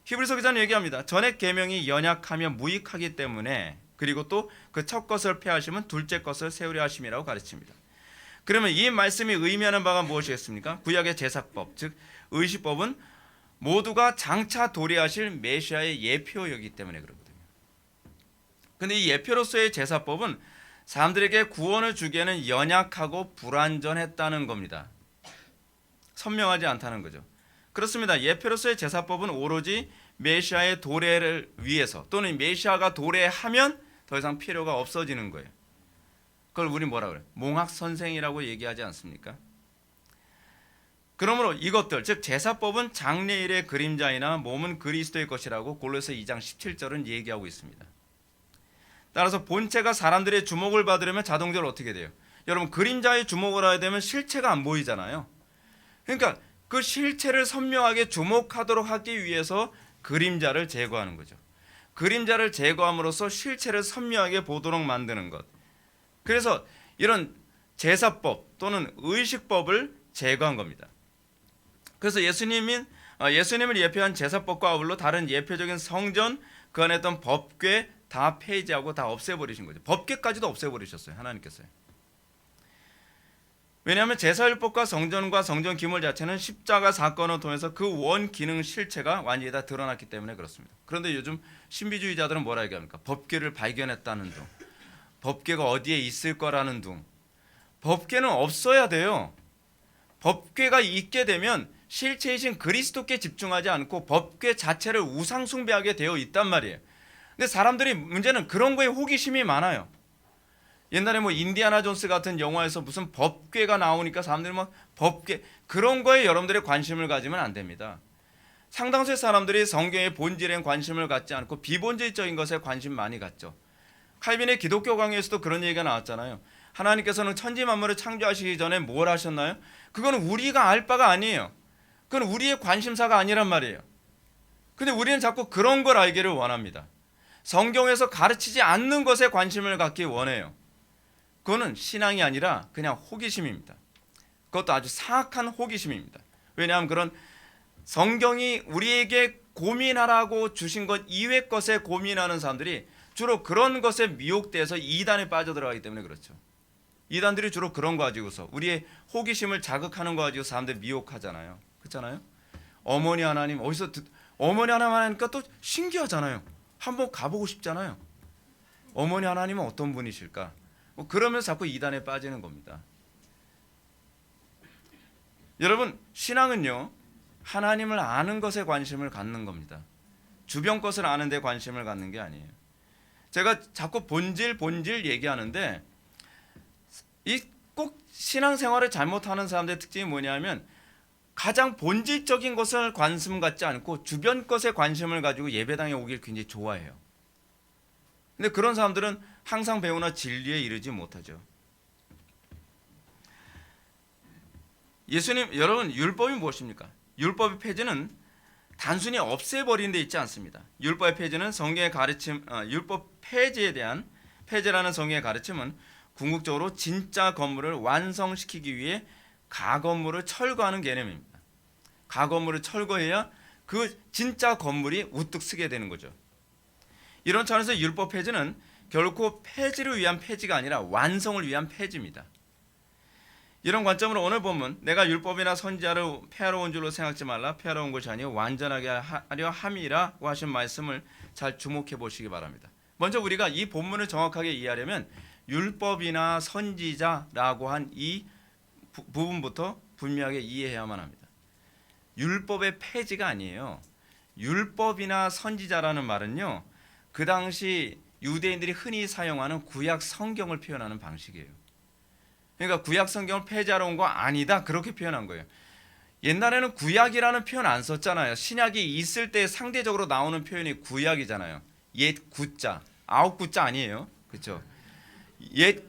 히브리서 기자는 얘기합니다. 전에 계명이 연약하며 무익하기 때문에, 그리고 또 그 첫 것을 폐하시면 둘째 것을 세우려 하심이라고 가르칩니다. 그러면 이 말씀이 의미하는 바가 무엇이겠습니까? 구약의 제사법, 즉 의식법은 모두가 장차 도래하실 메시아의 예표이기 때문에 그렇거든요. 근데 이 예표로서의 제사법은 사람들에게 구원을 주기에는 연약하고 불완전했다는 겁니다. 선명하지 않다는 거죠. 그렇습니다. 예표로서의 제사법은 오로지 메시아의 도래를 위해서, 또는 메시아가 도래하면 더 이상 필요가 없어지는 거예요. 그걸 우리 뭐라 그래요? 몽학선생이라고 얘기하지 않습니까? 그러므로 이것들, 즉 제사법은 장래일의 그림자이나 몸은 그리스도의 것이라고 골로새 2장 17절은 얘기하고 있습니다. 따라서 본체가 사람들의 주목을 받으려면 자동적으로 어떻게 돼요? 여러분, 그림자의 주목을 하게 되면 실체가 안 보이잖아요. 그러니까 그 실체를 선명하게 주목하도록 하기 위해서 그림자를 제거하는 거죠. 그림자를 제거함으로써 실체를 선명하게 보도록 만드는 것. 그래서 이런 제사법 또는 의식법을 제거한 겁니다. 그래서 예수님을 예표한 제사법과 아울러 다른 예표적인 성전, 그 안에 있던 법궤 다 폐지하고 다 없애버리신 거죠. 법궤까지도 없애버리셨어요, 하나님께서요. 왜냐하면 제사율법과 성전과 성전 기물 자체는 십자가 사건을 통해서 그 원 기능 실체가 완전히 다 드러났기 때문에 그렇습니다. 그런데 요즘 신비주의자들은 뭐라 얘기합니까? 법궤를 발견했다는 둥, 법궤가 어디에 있을 거라는 둥. 법궤는 없어야 돼요. 법궤가 있게 되면 실체이신 그리스도께 집중하지 않고 법궤 자체를 우상 숭배하게 되어 있단 말이에요. 근데 사람들이 문제는 그런 거에 호기심이 많아요. 옛날에 뭐 인디아나 존스 같은 영화에서 무슨 법궤가 나오니까 사람들이 막 법궤, 그런 거에 여러분들의 관심을 가지면 안 됩니다. 상당수의 사람들이 성경의 본질에 관심을 갖지 않고 비본질적인 것에 관심 많이 갖죠. 칼빈의 기독교 강의에서도 그런 얘기가 나왔잖아요. 하나님께서는 천지 만물을 창조하시기 전에 뭘 하셨나요? 그거는 우리가 알 바가 아니에요. 그건 우리의 관심사가 아니란 말이에요. 근데 우리는 자꾸 그런 걸 알기를 원합니다. 성경에서 가르치지 않는 것에 관심을 갖기 원해요. 그거는 신앙이 아니라 그냥 호기심입니다. 그것도 아주 사악한 호기심입니다. 왜냐하면 그런 성경이 우리에게 고민하라고 주신 것 이외의 것에 고민하는 사람들이 주로 그런 것에 미혹돼서 이단에 빠져들어가기 때문에 그렇죠. 이단들이 주로 그런 거 가지고서 우리의 호기심을 자극하는 거 가지고 사람들 미혹하잖아요. 그렇잖아요. 어머니 하나님 어머니 하나님 하니까 또 신기하잖아요. 한번 가보고 싶잖아요. 어머니 하나님은 어떤 분이실까? 그러면서 자꾸 이단에 빠지는 겁니다. 여러분, 신앙은요, 하나님을 아는 것에 관심을 갖는 겁니다. 주변 것을 아는 데 관심을 갖는 게 아니에요. 제가 자꾸 본질 얘기하는데 이 꼭 신앙생활을 잘못하는 사람들의 특징이 뭐냐면 가장 본질적인 것을 관심 갖지 않고 주변 것에 관심을 가지고 예배당에 오길 굉장히 좋아해요. 근데 그런 사람들은 항상 배우나 진리에 이르지 못하죠. 여러분, 율법이 무엇입니까? 율법의 폐지는 단순히 없애버리는 데 있지 않습니다. 율법의 폐지는 성경의 가르침, 율법 폐지에 대한 폐지라는 성경의 가르침은 궁극적으로 진짜 건물을 완성시키기 위해 가건물을 철거하는 개념입니다. 가건물을 철거해야 그 진짜 건물이 우뚝 서게 되는 거죠. 이런 차원에서 율법 폐지는 결코 폐지를 위한 폐지가 아니라 완성을 위한 폐지입니다. 이런 관점으로 오늘 보면 내가 율법이나 선지자를 폐하러 온 줄로 생각지 말라. 폐하러 온 것이 아니요 완전하게 하려 함이라고 하신 말씀을 잘 주목해 보시기 바랍니다. 먼저 우리가 이 본문을 정확하게 이해하려면 율법이나 선지자라고 한 이 부분부터 분명하게 이해해야만 합니다. 율법의 폐지가 아니에요. 율법이나 선지자라는 말은요, 그 당시 유대인들이 흔히 사용하는 구약 성경을 표현하는 방식이에요. 그러니까 구약 성경을 폐지하러 온 거 아니다 그렇게 표현한 거예요. 옛날에는 구약이라는 표현 안 썼잖아요. 신약이 있을 때 상대적으로 나오는 표현이 구약이잖아요. 옛 구자, 아홉 구자 아니에요. 그렇죠? 옛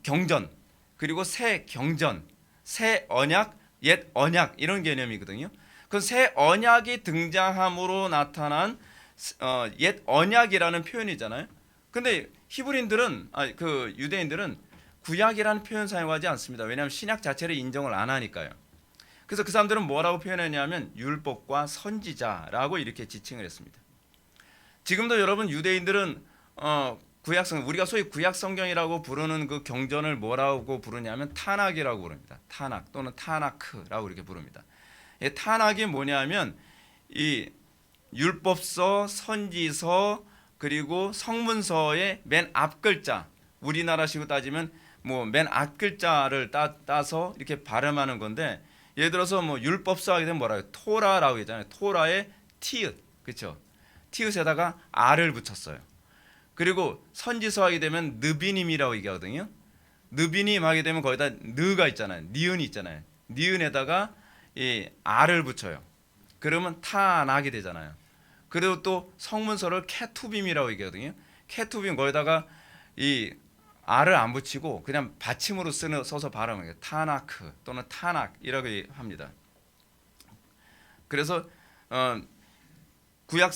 경전, 그리고 새 경전, 새 언약, 옛 언약 이런 개념이거든요. 그 새 언약이 등장함으로 나타난 옛 언약이라는 표현이잖아요. 근데 히브리인들은 그 유대인들은 구약이라는 표현 사용하지 않습니다. 왜냐하면 신약 자체를 인정을 안 하니까요. 그래서 그 사람들은 뭐라고 표현했냐면 율법과 선지자라고 이렇게 지칭을 했습니다. 지금도 여러분 유대인들은 구약성 우리가 소위 구약성경이라고 부르는 그 경전을 뭐라고 부르냐면 타낙이라고 부릅니다. 타낙 또는 타나크라고 이렇게 부릅니다. 이 타낙이 뭐냐면 이 율법서, 선지서 그리고 성문서의 맨 앞 글자, 우리나라식으로 따지면 뭐 맨 앞 글자를 따서 이렇게 발음하는 건데, 예를 들어서 뭐 율법서 하게 되면 뭐라고 해요? 토라라고 하잖아요. 토라의 티읕, 그렇죠? 티읕에다가 r을 붙였어요. 그리고 선지서 하게 되면 느비님이라고 얘기하거든요. 느비님 하게 되면 거기다 느가 있잖아요. 니은이 있잖아요. 니은에다가 이 r을 붙여요. 그러면 타낙이 되잖아요. 그리고 또 성문서를 케투빔이라고 얘기하거든요. 케투빔 거기다가 이 r을 안 붙이고 그냥 받침으로 써서 발음해요. 타나크 또는 타낙이라고 합니다. 그래서 구약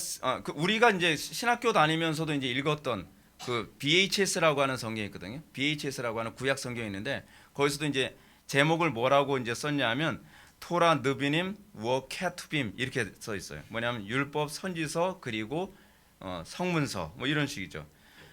우리가 이제 신학교 다니면서도 이제 읽었던 그 BHS라고 하는 성경이 있거든요. BHS라고 하는 구약 성경이 있는데 거기서도 이제 제목을 뭐라고 이제 썼냐면 토라 느비님 워 케투빔 이렇게 써 있어요. 뭐냐면 율법, 선지서 그리고 성문서 뭐 이런 식이죠.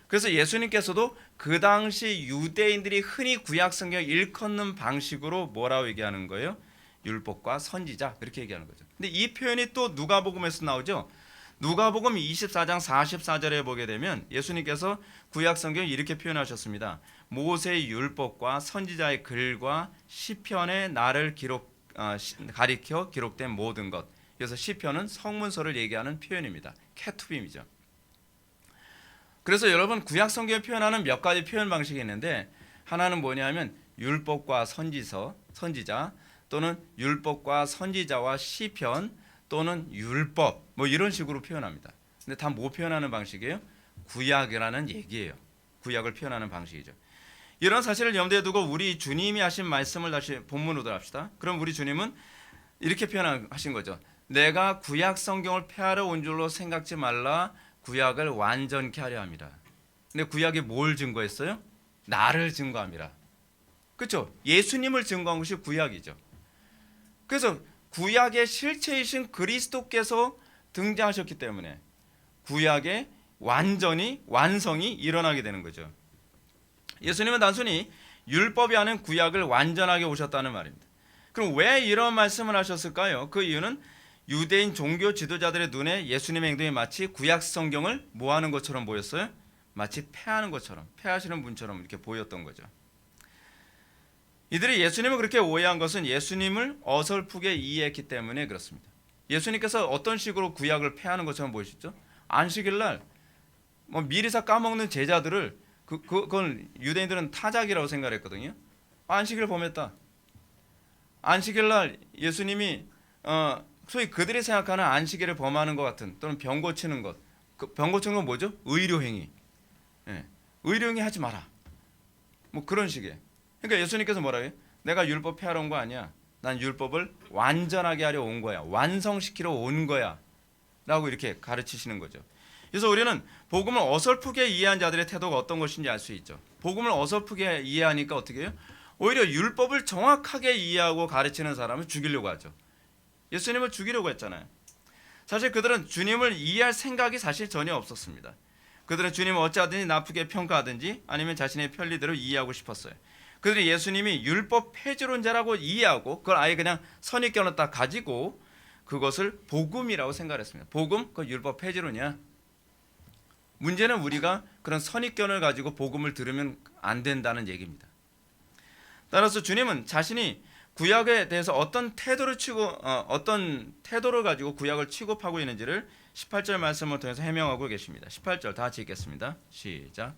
그래서 예수님께서도 그 당시 유대인들이 흔히 구약 성경을 일컫는 방식으로 뭐라고 얘기하는 거예요? 율법과 선지자 그렇게 얘기하는 거죠. 근데 이 표현이 또 누가복음에서 나오죠. 누가복음 24장 44절에 보게 되면 예수님께서 구약 성경을 이렇게 표현하셨습니다. 모세의 율법과 선지자의 글과 시편의 나를 가리켜 기록된 모든 것. 그래서 시편은 성문서를 얘기하는 표현입니다. 케투빔이죠. 그래서 여러분 구약 성경을 표현하는 몇 가지 표현 방식이 있는데, 하나는 뭐냐면 율법과 선지자 또는 율법과 선지자와 시편 또는 율법 뭐 이런 식으로 표현합니다. 근데 다 뭐 표현하는 방식이에요? 구약이라는 얘기예요. 구약을 표현하는 방식이죠. 이런 사실을 염두에 두고 우리 주님이 하신 말씀을 다시 본문으로 들어갑시다. 그럼 우리 주님은 이렇게 표현하신 거죠. 내가 구약 성경을 폐하러 온 줄로 생각지 말라. 구약을 완전케 하려 함이라. 근데 구약이 뭘 증거했어요? 나를 증거함이라. 그렇죠? 예수님을 증거한 것이 구약이죠. 그래서 구약의 실체이신 그리스도께서 등장하셨기 때문에 구약의 완성이 일어나게 되는 거죠. 예수님은 단순히 율법이 하는 구약을 완전하게 오셨다는 말입니다. 그럼 왜 이런 말씀을 하셨을까요? 그 이유는 유대인 종교 지도자들의 눈에 예수님의 행동이 마치 구약 성경을 뭐 하는 것처럼 보였어요? 마치 폐하는 것처럼, 폐하시는 분처럼 이렇게 보였던 거죠. 이들이 예수님을 그렇게 오해한 것은 예수님을 어설프게 이해했기 때문에 그렇습니다. 예수님께서 어떤 식으로 구약을 폐하는 것처럼 보이시죠? 안식일 날 뭐 미리사 까먹는 제자들을 그건 유대인들은 타작이라고 생각했거든요. 안식일을 범했다. 안식일 날 예수님이 소위 그들이 생각하는 안식일을 범하는 것 같은, 또는 병 고치는 것, 그 병 고치는 건 뭐죠? 의료행위. 의료행위 하지 마라. 뭐 그런 식의. 그러니까 예수님께서 뭐라 해요? 내가 율법 폐하러 온 거 아니야. 난 율법을 완전하게 하려 온 거야. 완성시키러 온 거야. 라고 이렇게 가르치시는 거죠. 그래서 우리는 복음을 어설프게 이해한 자들의 태도가 어떤 것인지 알 수 있죠. 복음을 어설프게 이해하니까 어떻게 해요? 오히려 율법을 정확하게 이해하고 가르치는 사람을 죽이려고 하죠. 예수님을 죽이려고 했잖아요. 사실 그들은 주님을 이해할 생각이 사실 전혀 없었습니다. 그들은 주님을 어찌하든지 나쁘게 평가하든지 아니면 자신의 편리대로 이해하고 싶었어요. 그들은 예수님이 율법 폐지론자라고 이해하고 그걸 아예 그냥 선입견을 딱 가지고 그것을 복음이라고 생각했습니다. 복음? 그 율법 폐지론이야. 문제는 우리가 그런 선입견을 가지고 복음을 들으면 안 된다는 얘기입니다. 따라서 주님은 자신이 구약에 대해서 어떤 태도를 가지고 구약을 취급하고 있는지를 18절 말씀을 통해서 해명하고 계십니다. 18절 다 같이 읽겠습니다. 시작.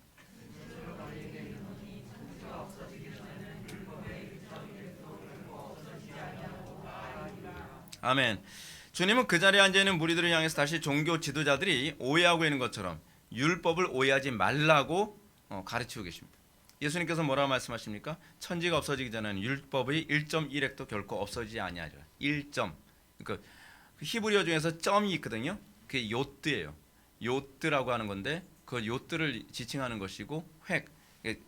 아멘. 주님은 그 자리에 앉아있는 무리들을 향해서 다시 종교 지도자들이 오해하고 있는 것처럼 율법을 오해하지 말라고 가르치고 계십니다. 예수님께서 뭐라고 말씀하십니까? 천지가 없어지기 전에는 율법의 1.1획도 결코 없어지지 아니하리라. 1점. 그러니까 히브리어 중에서 점이 있거든요. 그게 요트예요. 요트라고 하는 건데 그 요트를 지칭하는 것이고 획,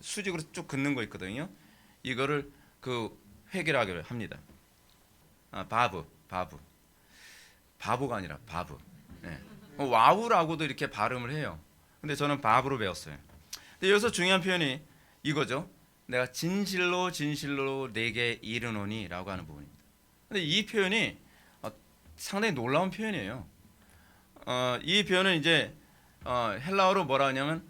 수직으로 쭉 긋는 거 있거든요. 이거를 그 획이라고 합니다. 바브가 아니라 바브. 네. 와우라고도 이렇게 발음을 해요. 근데 저는 바브로 배웠어요. 근데 여기서 중요한 표현이 이거죠. 내가 진실로 내게 이르노니라고 하는 부분입니다. 근데 이 표현이 상당히 놀라운 표현이에요. 이 표현은 이제 헬라어로 뭐라 하냐면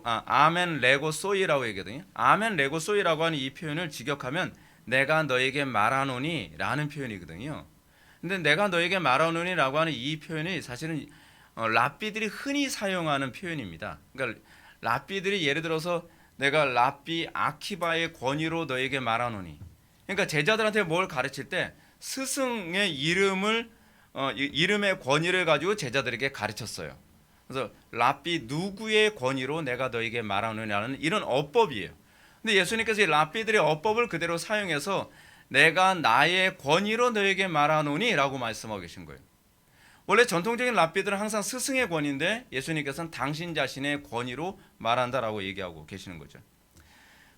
아멘 레고 소이라고 얘기하거든요. 아멘 레고 소이라고 하는 이 표현을 직역하면 내가 너에게 말하노니 라는 표현이거든요. 근데 내가 너에게 말하노니라고 하는 이 표현이 사실은 랍비들이 흔히 사용하는 표현입니다. 그러니까 랍비들이 예를 들어서 내가 랍비 아키바의 권위로 너에게 말하노니, 그러니까 제자들한테 뭘 가르칠 때 스승의 이름의 권위를 가지고 제자들에게 가르쳤어요. 그래서 랍비 누구의 권위로 내가 너에게 말하노니라는 이런 어법이에요. 근데 예수님께서 이 랍비들의 어법을 그대로 사용해서 내가 나의 권위로 너에게 말하노니라고 말씀하고 계신 거예요. 원래 전통적인 랍비들은 항상 스승의 권위인데 예수님께서는 당신 자신의 권위로 말한다라고 얘기하고 계시는 거죠.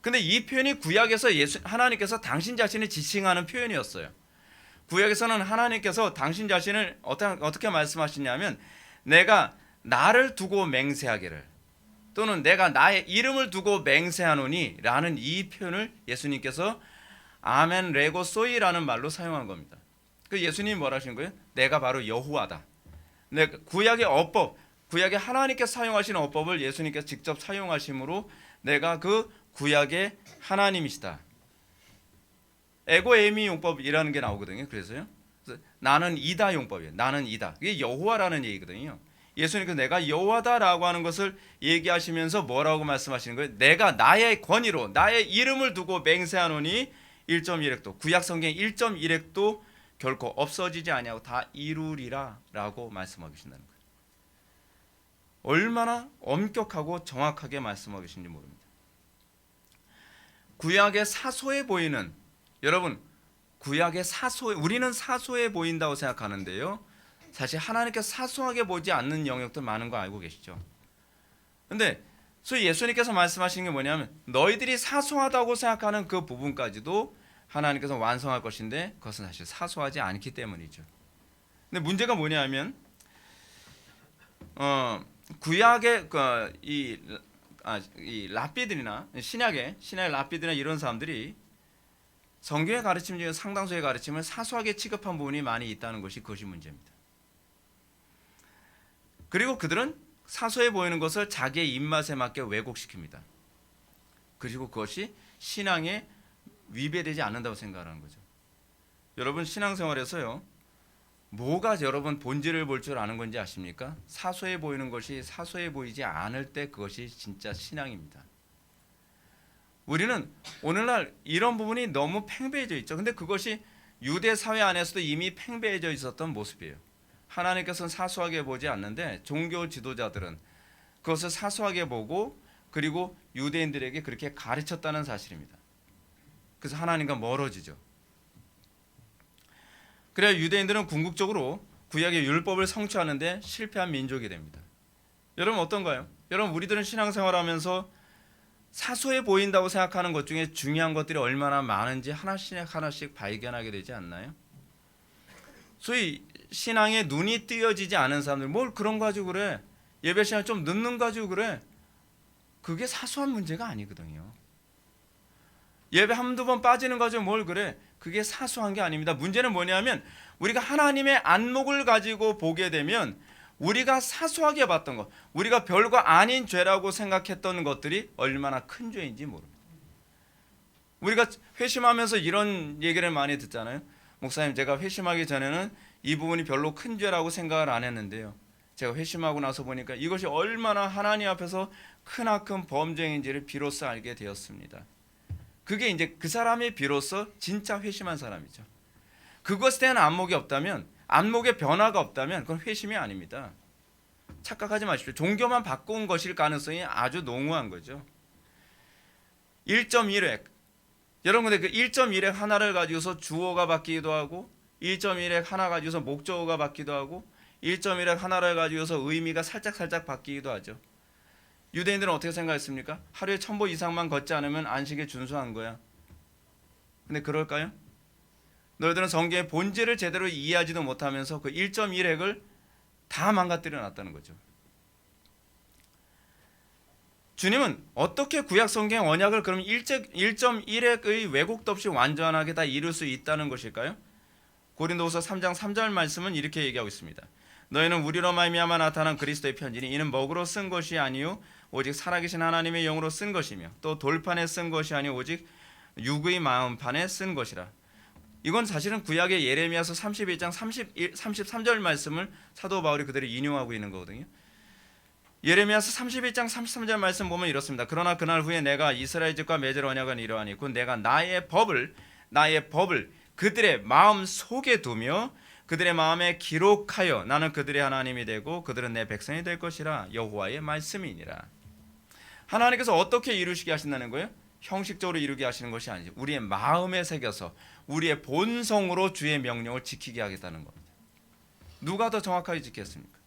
근데 이 표현이 구약에서 하나님께서 당신 자신을 지칭하는 표현이었어요. 구약에서는 하나님께서 당신 자신을 어떻게 말씀하시냐면 내가 나를 두고 맹세하기를 또는 내가 나의 이름을 두고 맹세하노니 라는 이 표현을 예수님께서 아멘 레고 소이라는 말로 사용한 겁니다. 그 예수님이 뭐라 하신 거예요? 내가 바로 여호와다. 구약의 어법, 구약의 하나님께서 사용하시는 어법을 예수님께서 직접 사용하심으로 내가 그 구약의 하나님이시다. 에고 에미 용법이라는 게 나오거든요. 그래서 나는 이다 용법이에요. 나는 이다. 이게 여호와라는 얘기거든요. 예수님께서 내가 여호와다라고 하는 것을 얘기하시면서 뭐라고 말씀하시는 거예요? 내가 나의 권위로 나의 이름을 두고 맹세하노니 1.1획도 구약 성경 1.1획도 결코 없어지지 아니하고 다 이루리라라고 말씀하고 계신다는 거예요. 얼마나 엄격하고 정확하게 말씀하고 계신지 모릅니다. 구약의 사소해 보이는 여러분 구약의 우리는 사소해 보인다고 생각하는데요. 사실 하나님께서 사소하게 보지 않는 영역도 많은 거 알고 계시죠? 근데 소위 예수님께서 말씀하신 게 뭐냐면 너희들이 사소하다고 생각하는 그 부분까지도 하나님께서 완성할 것인데 그것은 사실 사소하지 않기 때문이죠. 근데 문제가 뭐냐면 구약의 이 랍비들이나 신약의 랍비들이나 이런 사람들이 성경의 가르침 중에 상당수의 가르침을 사소하게 취급한 부분이 많이 있다는 것이 그것이 문제입니다. 그리고 그들은 사소해 보이는 것을 자기의 입맛에 맞게 왜곡시킵니다. 그리고 그것이 신앙에 위배되지 않는다고 생각하는 거죠. 여러분 신앙생활에서요. 뭐가 여러분 본질을 볼 줄 아는 건지 아십니까? 사소해 보이는 것이 사소해 보이지 않을 때 그것이 진짜 신앙입니다. 우리는 오늘날 이런 부분이 너무 팽배해져 있죠. 근데 그것이 유대 사회 안에서도 이미 팽배해져 있었던 모습이에요. 하나님께서는 사소하게 보지 않는데 종교 지도자들은 그것을 사소하게 보고 그리고 유대인들에게 그렇게 가르쳤다는 사실입니다. 그래서 하나님과 멀어지죠. 그래야 유대인들은 궁극적으로 구약의 율법을 성취하는데 실패한 민족이 됩니다. 여러분 어떤가요? 여러분 우리들은 신앙생활하면서 사소해 보인다고 생각하는 것 중에 중요한 것들이 얼마나 많은지 하나씩 하나씩 발견하게 되지 않나요? 소위 신앙에 눈이 띄어지지 않은 사람들 뭘 그런 거 가지고 그래? 예배 시간 좀 늦는 거 가지고 그래? 그게 사소한 문제가 아니거든요. 예배 한두 번 빠지는 거 가지고 뭘 그래? 그게 사소한 게 아닙니다. 문제는 뭐냐면 우리가 하나님의 안목을 가지고 보게 되면 우리가 사소하게 봤던 것, 우리가 별거 아닌 죄라고 생각했던 것들이 얼마나 큰 죄인지 모릅니다. 우리가 회심하면서 이런 얘기를 많이 듣잖아요. 목사님, 제가 회심하기 전에는 이 부분이 별로 큰 죄라고 생각을 안 했는데요. 제가 회심하고 나서 보니까 이것이 얼마나 하나님 앞에서 크나큰 범죄인지를 비로소 알게 되었습니다. 그게 이제 그 사람이 비로소 진짜 회심한 사람이죠. 그것에 대한 안목이 없다면, 안목의 변화가 없다면 그건 회심이 아닙니다. 착각하지 마십시오. 종교만 바꾼 것일 가능성이 아주 농후한 거죠. 1.1획. 여러분 근데 그 1.1획 하나를 가지고서 주어가 바뀌기도 하고 1.1획 하나 가지고서 목적어가 바뀌기도 하고 1.1획 하나를 가지고서 의미가 살짝 바뀌기도 하죠. 유대인들은 어떻게 생각했습니까? 하루에 1000보 이상만 걷지 않으면 안식에 준수한 거야. 근데 그럴까요? 너희들은 성경의 본질을 제대로 이해하지도 못하면서 그 1.1획을 다 망가뜨려 놨다는 거죠. 주님은 어떻게 구약 성경 언약을 그럼 1.1획의 왜곡도 없이 완전하게 다 이룰 수 있다는 것일까요? 고린도후서 3장 3절 말씀은 이렇게 얘기하고 있습니다. 너희는 우리로 말미암아 나타난 그리스도의 편지니 이는 먹으로 쓴 것이 아니요 오직 살아계신 하나님의 영으로 쓴 것이며 또 돌판에 쓴 것이 아니요 오직 육의 마음판에 쓴 것이라. 이건 사실은 구약의 예레미야서 31장 33절 말씀을 사도 바울이 그대로 인용하고 있는 거거든요. 예레미야서 31장 33절 말씀 보면 이렇습니다. 그러나 그날 후에 내가 이스라엘 집과 맺을 언약은 이러하니 곧 내가 나의 법을 그들의 마음 속에 두며 그들의 마음에 기록하여 나는 그들의 하나님이 되고 그들은 내 백성이 될 것이라. 여호와의 말씀이니라. 하나님께서 어떻게 이루시게 하신다는 거예요? 형식적으로 이루게 하시는 것이 아니죠. 우리의 마음에 새겨서 우리의 본성으로 주의 명령을 지키게 하겠다는 겁니다. 누가 더 정확하게 지켰습니까?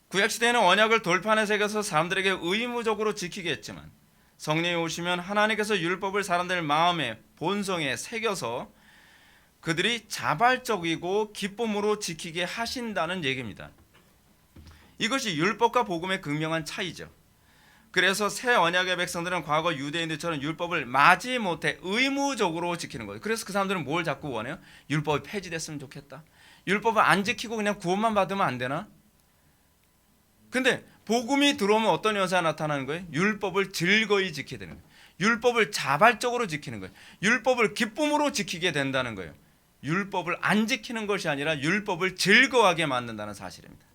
구약시대에는 언약을 돌판에 새겨서 사람들에게 의무적으로 지키게 했지만 성령이 오시면 하나님께서 율법을 사람들 마음에 본성에 새겨서 그들이 자발적이고 기쁨으로 지키게 하신다는 얘기입니다. 이것이 율법과 복음의 극명한 차이죠. 그래서 새 언약의 백성들은 과거 유대인들처럼 율법을 마지못해 의무적으로 지키는 거예요. 그래서 그 사람들은 뭘 자꾸 원해요? 율법이 폐지됐으면 좋겠다. 율법을 안 지키고 그냥 구원만 받으면 안 되나? 근데 복음이 들어오면 어떤 현상이 나타나는 거예요? 율법을 즐거이 지키게 되는 거예요. 율법을 자발적으로 지키는 거예요. 율법을 기쁨으로 지키게 된다는 거예요. 율법을 안 지키는 것이 아니라 율법을 즐거워하게 만든다는 사실입니다.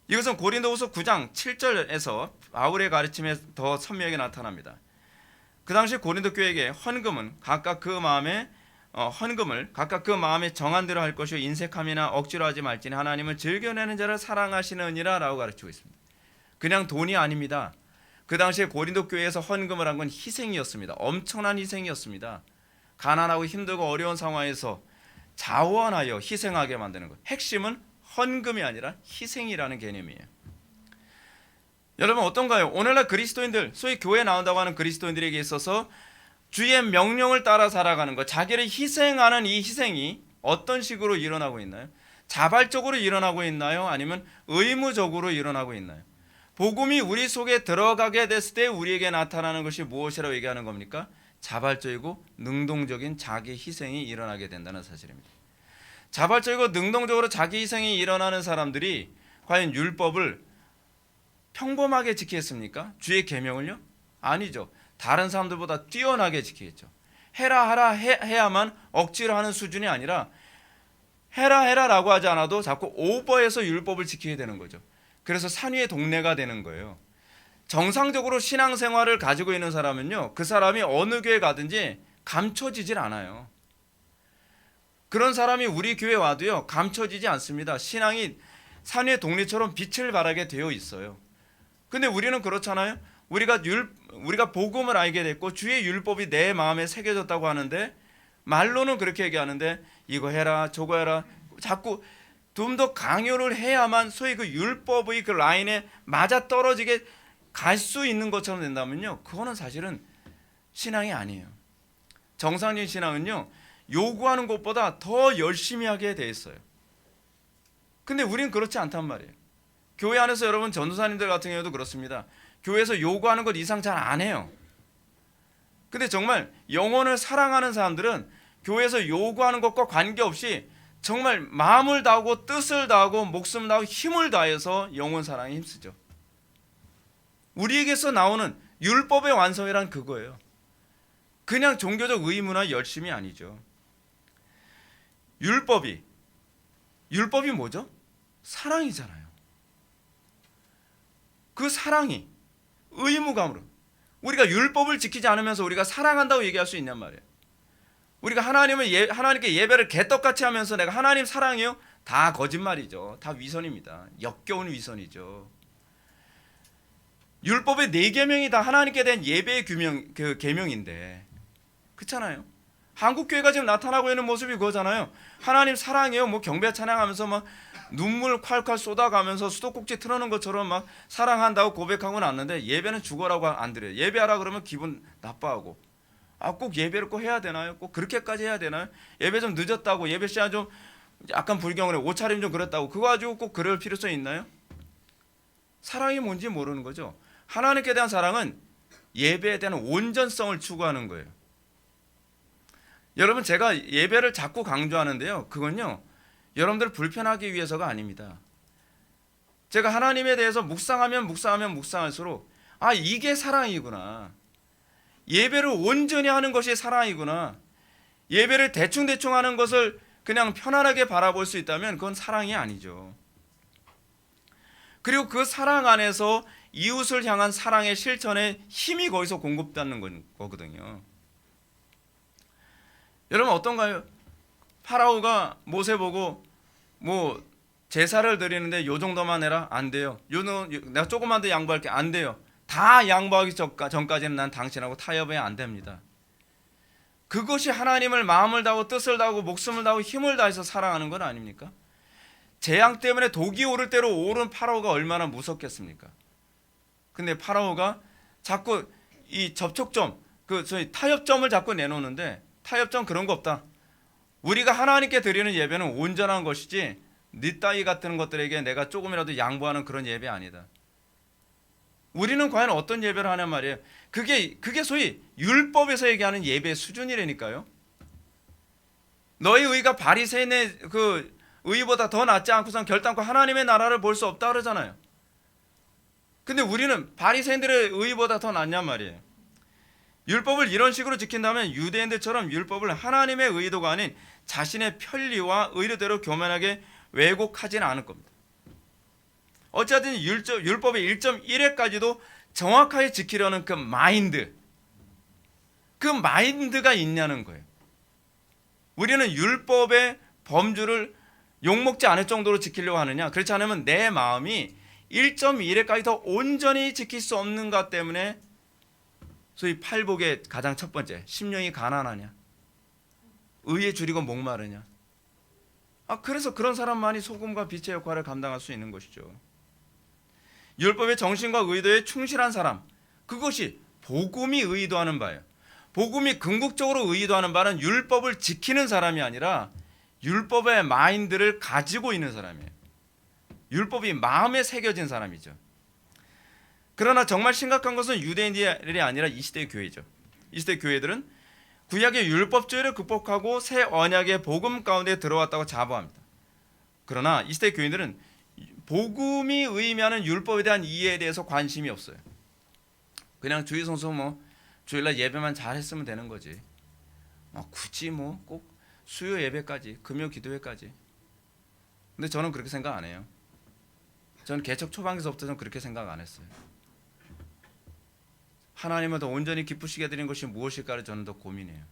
이것은 고린도후서 9장 7절에서 바울의 가르침에 더 선명하게 나타납니다. 그 당시 고린도 교회에게 헌금을 각각 그 마음에 정한 대로 할 것이요 인색함이나 억지로 하지 말지니 하나님은 즐겨내는 자를 사랑하시느니라 라고 가르치고 있습니다. 그냥 돈이 아닙니다. 그 당시에 고린도 교회에서 헌금을 한 건 희생이었습니다. 엄청난 희생이었습니다. 가난하고 힘들고 어려운 상황에서 자원하여 희생하게 만드는 것. 핵심은 헌금이 아니라 희생이라는 개념이에요. 여러분 어떤가요? 오늘날 그리스도인들, 소위 교회에 나온다고 하는 그리스도인들에게 있어서 주의 명령을 따라 살아가는 것, 자기를 희생하는 이 희생이 어떤 식으로 일어나고 있나요? 자발적으로 일어나고 있나요? 아니면 의무적으로 일어나고 있나요? 복음이 우리 속에 들어가게 됐을 때 우리에게 나타나는 것이 무엇이라고 얘기하는 겁니까? 자발적이고 능동적인 자기 희생이 일어나게 된다는 사실입니다. 자발적이고 능동적으로 자기 희생이 일어나는 사람들이 과연 율법을 평범하게 지키겠습니까? 주의 계명을요? 아니죠. 다른 사람들보다 뛰어나게 지키겠죠. 해라 하라 해야만 억지로 하는 수준이 아니라 해라라고 하지 않아도 자꾸 오버해서 율법을 지키게 되는 거죠. 그래서 산 위의 동네가 되는 거예요. 정상적으로 신앙생활을 가지고 있는 사람은요, 그 사람이 어느 교회 가든지 감춰지질 않아요. 그런 사람이 우리 교회 와도요 감춰지지 않습니다. 신앙이 산 위의 동네처럼 빛을 발하게 되어 있어요. 근데 우리는 그렇잖아요. 우리가 복음을 알게 됐고 주의 율법이 내 마음에 새겨졌다고 하는데 말로는 그렇게 얘기하는데 이거 해라 저거 해라 자꾸 좀 더 강요를 해야만 소위 그 율법의 그 라인에 맞아 떨어지게 갈 수 있는 것처럼 된다면요, 그거는 사실은 신앙이 아니에요. 정상적인 신앙은요, 요구하는 것보다 더 열심히 하게 돼 있어요. 근데 우리는 그렇지 않단 말이에요. 교회 안에서 여러분 전도사님들 같은 경우도 그렇습니다. 교회에서 요구하는 것 이상 잘 안 해요. 근데 정말 영혼을 사랑하는 사람들은 교회에서 요구하는 것과 관계없이 정말 마음을 다하고 뜻을 다하고 목숨을 다하고 힘을 다해서 영혼 사랑에 힘쓰죠. 우리에게서 나오는 율법의 완성이란 그거예요. 그냥 종교적 의무나 열심이 아니죠. 율법이 뭐죠? 사랑이잖아요. 그 사랑이 의무감으로, 우리가 율법을 지키지 않으면서 우리가 사랑한다고 얘기할 수 있냔 말이에요. 우리가 하나님께 예배를 개떡같이 하면서 내가 하나님 사랑해요? 다 거짓말이죠. 다 위선입니다. 역겨운 위선이죠. 율법의 4계명이 다 하나님께 대한 예배의 계명인데, 그렇잖아요. 한국 교회가 지금 나타나고 있는 모습이 그거잖아요. 하나님 사랑해요. 뭐 경배 찬양하면서 막 눈물 콸콸 쏟아가면서 수도꼭지 틀어놓은 것처럼 막 사랑한다고 고백하고 났는데 예배는 죽어라고 안 드려요. 예배하라 그러면 기분 나빠하고, 꼭 예배를 꼭 해야 되나요? 꼭 그렇게까지 해야 되나요? 예배 좀 늦었다고, 예배 시간 좀 약간 불경을 해, 옷차림 좀 그랬다고 그거 가지고 꼭 그럴 필요성이 있나요? 사랑이 뭔지 모르는 거죠. 하나님께 대한 사랑은 예배에 대한 온전성을 추구하는 거예요. 여러분, 제가 예배를 자꾸 강조하는데요, 그건요 여러분들 불편하기 위해서가 아닙니다. 제가 하나님에 대해서 묵상할수록 이게 사랑이구나, 예배를 온전히 하는 것이 사랑이구나, 예배를 대충 하는 것을 그냥 편안하게 바라볼 수 있다면 그건 사랑이 아니죠. 그리고 그 사랑 안에서 이웃을 향한 사랑의 실천에 힘이 거기서 공급되는 거거든요. 여러분 어떤가요? 파라오가 모세 보고 뭐 제사를 드리는데 요 정도만 해라? 안 돼요. 내가 조금만 더 양보할게. 안 돼요. 다 양보하기 전까지는 난 당신하고 타협이 안 됩니다. 그것이 하나님을 마음을 다하고 뜻을 다하고 목숨을 다하고 힘을 다해서 사랑하는 건 아닙니까? 재앙 때문에 독이 오를 대로 오른 파라오가 얼마나 무섭겠습니까? 근데 파라오가 자꾸 이 접촉점, 저희 타협점을 자꾸 내놓는데, 타협점 그런 거 없다. 우리가 하나님께 드리는 예배는 온전한 것이지 네 따위 같은 것들에게 내가 조금이라도 양보하는 그런 예배 아니다. 우리는 과연 어떤 예배를 하냔 말이에요. 그게 소위 율법에서 얘기하는 예배의 수준이라니까요. 너희 의가 바리새인의 그 의보다 더 낫지 않고선 결단코 하나님의 나라를 볼 수 없다 그러잖아요. 근데 우리는 바리새인들의 의보다 더 낫냔 말이에요. 율법을 이런 식으로 지킨다면 유대인들처럼 율법을 하나님의 의도가 아닌 자신의 편리와 의도대로 교만하게 왜곡하지는 않을 겁니다. 어쨌든 율법의 1.1회까지도 정확하게 지키려는 그 마인드가 있냐는 거예요. 우리는 율법의 범주를 욕먹지 않을 정도로 지키려고 하느냐? 그렇지 않으면 내 마음이 1.1회까지 더 온전히 지킬 수 없는 것 때문에 소위 팔복의 가장 첫 번째, 심령이 가난하냐, 의에 줄이고 목마르냐. 그래서 그런 사람만이 소금과 빛의 역할을 감당할 수 있는 것이죠. 율법의 정신과 의도에 충실한 사람, 그것이 복음이 의도하는 바예요. 복음이 궁극적으로 의도하는 바는 율법을 지키는 사람이 아니라 율법의 마인드를 가지고 있는 사람이에요. 율법이 마음에 새겨진 사람이죠. 그러나 정말 심각한 것은 유대인들이 아니라 이 시대의 교회죠. 이 시대 교회들은 구약의 율법주의를 극복하고 새 언약의 복음 가운데 들어왔다고 자부합니다. 그러나 이 시대 교인들은 복음이 의미하는 율법에 대한 이해에 대해서 관심이 없어요. 그냥 주일 성수 주일날 예배만 잘했으면 되는 거지. 굳이 꼭 수요 예배까지, 금요 기도회까지. 근데 저는 그렇게 생각 안 해요. 저는 개척 초반에서부터 저는 그렇게 생각 안 했어요. 하나님을 더 온전히 기쁘시게 드리는 것이 무엇일까를 저는 더 고민해요.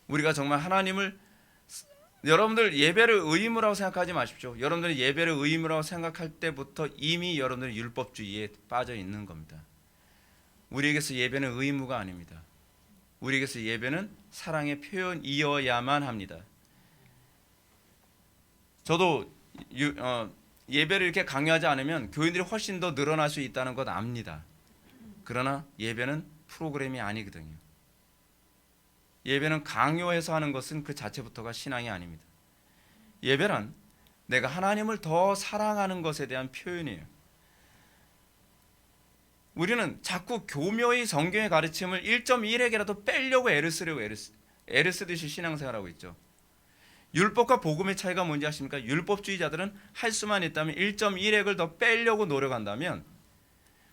우리가 정말 하나님을, 여러분들 예배를 의무라고 생각하지 마십시오. 여러분들이 예배를 의무라고 생각할 때부터 이미 여러분들이 율법주의에 빠져 있는 겁니다. 우리에게서 예배는 의무가 아닙니다. 우리에게서 예배는 사랑의 표현이어야만 합니다. 저도 예배를 이렇게 강요하지 않으면 교인들이 훨씬 더 늘어날 수 있다는 것 압니다. 그러나 예배는 프로그램이 아니거든요. 예배는 강요해서 하는 것은 그 자체부터가 신앙이 아닙니다. 예배란 내가 하나님을 더 사랑하는 것에 대한 표현이에요. 우리는 자꾸 교묘히 성경의 가르침을 1.1핵이라도 빼려고 애를 쓰듯이 신앙생활하고 있죠. 율법과 복음의 차이가 뭔지 아십니까? 율법주의자들은 할 수만 있다면 1.1핵을 더 빼려고 노력한다면,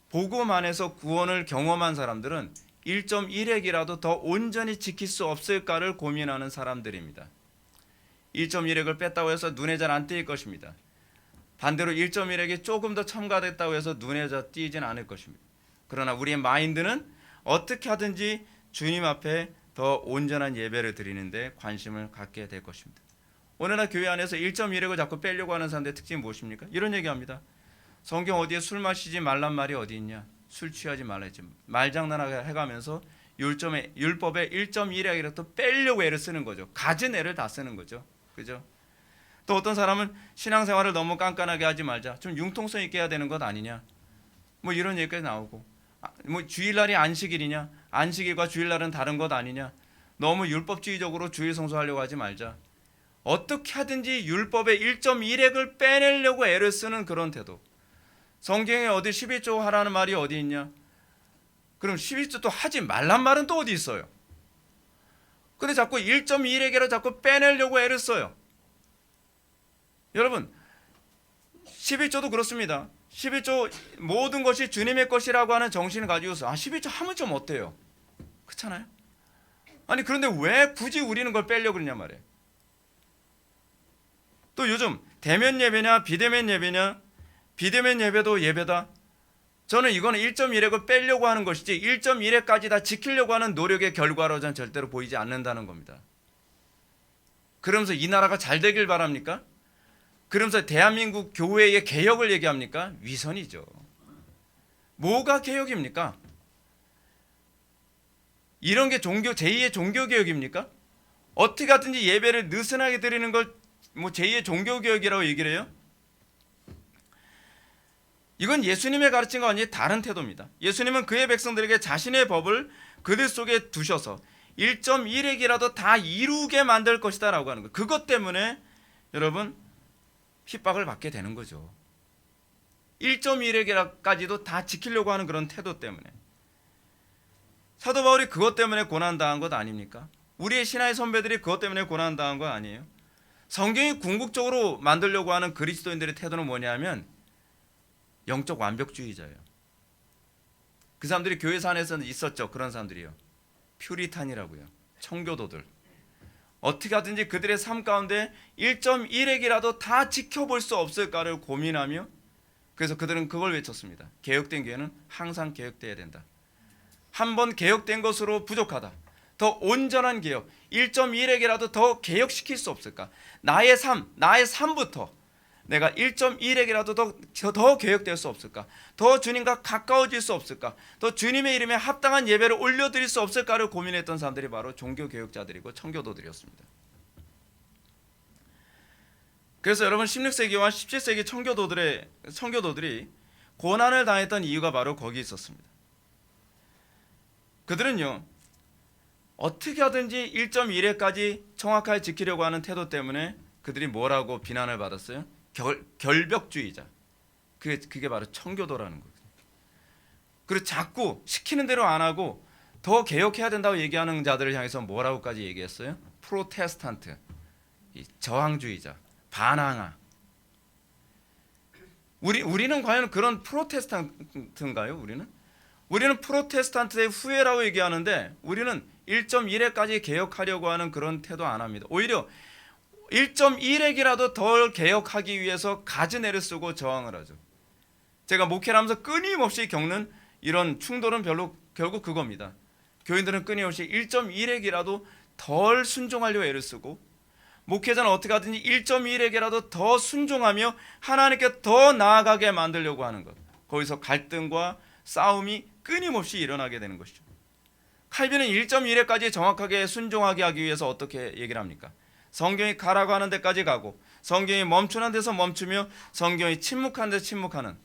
복음 안에서 구원을 경험한 사람들은 1.1핵이라도 더 온전히 지킬 수 없을까를 고민하는 사람들입니다. 1.1핵을 뺐다고 해서 눈에 잘 안 띄일 것입니다. 반대로 1.1핵이 조금 더 첨가됐다고 해서 눈에 잘 띄진 않을 것입니다. 그러나 우리의 마인드는 어떻게 하든지 주님 앞에 더 온전한 예배를 드리는데 관심을 갖게 될 것입니다. 오늘날 교회 안에서 1.1핵을 자꾸 빼려고 하는 사람들의 특징이 무엇입니까? 이런 얘기합니다. 성경 어디에 술 마시지 말란 말이 어디 있냐? 술 취하지 말라 했지. 말장난하게 해가면서 율법의 1.1핵이라도 빼려고 애를 쓰는 거죠. 가진 애를 다 쓰는 거죠. 그죠? 또 어떤 사람은 신앙생활을 너무 깐깐하게 하지 말자, 좀 융통성 있게 해야 되는 것 아니냐, 뭐 이런 얘기까지 나오고, 뭐 주일날이 안식일이냐, 안식일과 주일날은 다른 것 아니냐, 너무 율법주의적으로 주일 성수하려고 하지 말자. 어떻게 하든지 율법의 1.1핵을 빼내려고 애를 쓰는 그런 태도. 성경에 어디 11조 하라는 말이 어디 있냐? 그럼 11조 또 하지 말란 말은 또 어디 있어요? 근데 자꾸 1.1핵이라 자꾸 빼내려고 애를 써요. 여러분, 11조도 그렇습니다. 11조 모든 것이 주님의 것이라고 하는 정신을 가지고서 11조 하면 좀 어때요? 그렇잖아요? 아니 그런데 왜 굳이 우리는 걸 빼려고 그러냐 말이에요. 또 요즘 대면 예배냐 비대면 예배냐, 비대면 예배도 예배다. 저는 이거는 1.1핵을 빼려고 하는 것이지 1.1핵까지 다 지키려고 하는 노력의 결과로 저는 절대로 보이지 않는다는 겁니다. 그러면서 이 나라가 잘 되길 바랍니까? 그러면서 대한민국 교회의 개혁을 얘기합니까? 위선이죠. 뭐가 개혁입니까? 이런 게 제2의 종교개혁입니까? 어떻게 하든지 예배를 느슨하게 드리는 걸 뭐 제2의 종교개혁이라고 얘기를 해요? 이건 예수님의 가르침과 완전히 다른 태도입니다. 예수님은 그의 백성들에게 자신의 법을 그들 속에 두셔서 1.1핵이라도 다 이루게 만들 것이다 라고 하는 거예요. 그것 때문에 여러분 핍박을 받게 되는 거죠. 1.1핵까지도 다 지키려고 하는 그런 태도 때문에. 사도 바울이 그것 때문에 고난당한 것 아닙니까? 우리의 신화의 선배들이 그것 때문에 고난당한 거 아니에요? 성경이 궁극적으로 만들려고 하는 그리스도인들의 태도는 뭐냐면 영적 완벽주의자예요. 그 사람들이 교회 안에서는 있었죠. 그런 사람들이요. 퓨리탄이라고요. 청교도들. 어떻게 하든지 그들의 삶 가운데 1.1핵이라도 다 지켜볼 수 없을까를 고민하며, 그래서 그들은 그걸 외쳤습니다. 개혁된 교회는 항상 개혁돼야 된다. 한번 개혁된 것으로 부족하다. 더 온전한 개혁, 1.1핵이라도 더 개혁시킬 수 없을까? 나의 삶부터 내가 1.1핵이라도 더 개혁될 수 없을까? 더 주님과 가까워질 수 없을까? 더 주님의 이름에 합당한 예배를 올려드릴 수 없을까를 고민했던 사람들이 바로 종교개혁자들이고 청교도들이었습니다. 그래서 여러분 16세기와 17세기 청교도들이 고난을 당했던 이유가 바로 거기 있었습니다. 그들은요, 어떻게 하든지 1.1회까지 정확하게 지키려고 하는 태도 때문에 그들이 뭐라고 비난을 받았어요? 결벽주의자. 그게 바로 청교도라는 거예요. 그리고 자꾸 시키는 대로 안 하고 더 개혁해야 된다고 얘기하는 자들을 향해서 뭐라고까지 얘기했어요? 프로테스탄트, 저항주의자, 반항아. 우리는 과연 그런 프로테스탄트인가요? 우리는 프로테스탄트의 후예라고 얘기하는데 우리는 1.1핵까지 개혁하려고 하는 그런 태도 안 합니다. 오히려 1.1핵이라도 덜 개혁하기 위해서 가진 애를 쓰고 저항을 하죠. 제가 목회를 하면서 끊임없이 겪는 이런 충돌은 결국 그겁니다. 교인들은 끊임없이 1.1핵이라도 덜 순종하려고 애를 쓰고, 목회자는 어떻게 하든지 1.1핵이라도 더 순종하며 하나님께 더 나아가게 만들려고 하는 것. 거기서 갈등과 싸움이 끊임없이 일어나게 되는 것이죠. 칼빈은 1.1회까지 정확하게 순종하게 하기 위해서 어떻게 얘기를 합니까? 성경이 가라고 하는 데까지 가고 성경이 멈추는 데서 멈추며 성경이 침묵하는 데서 침묵하는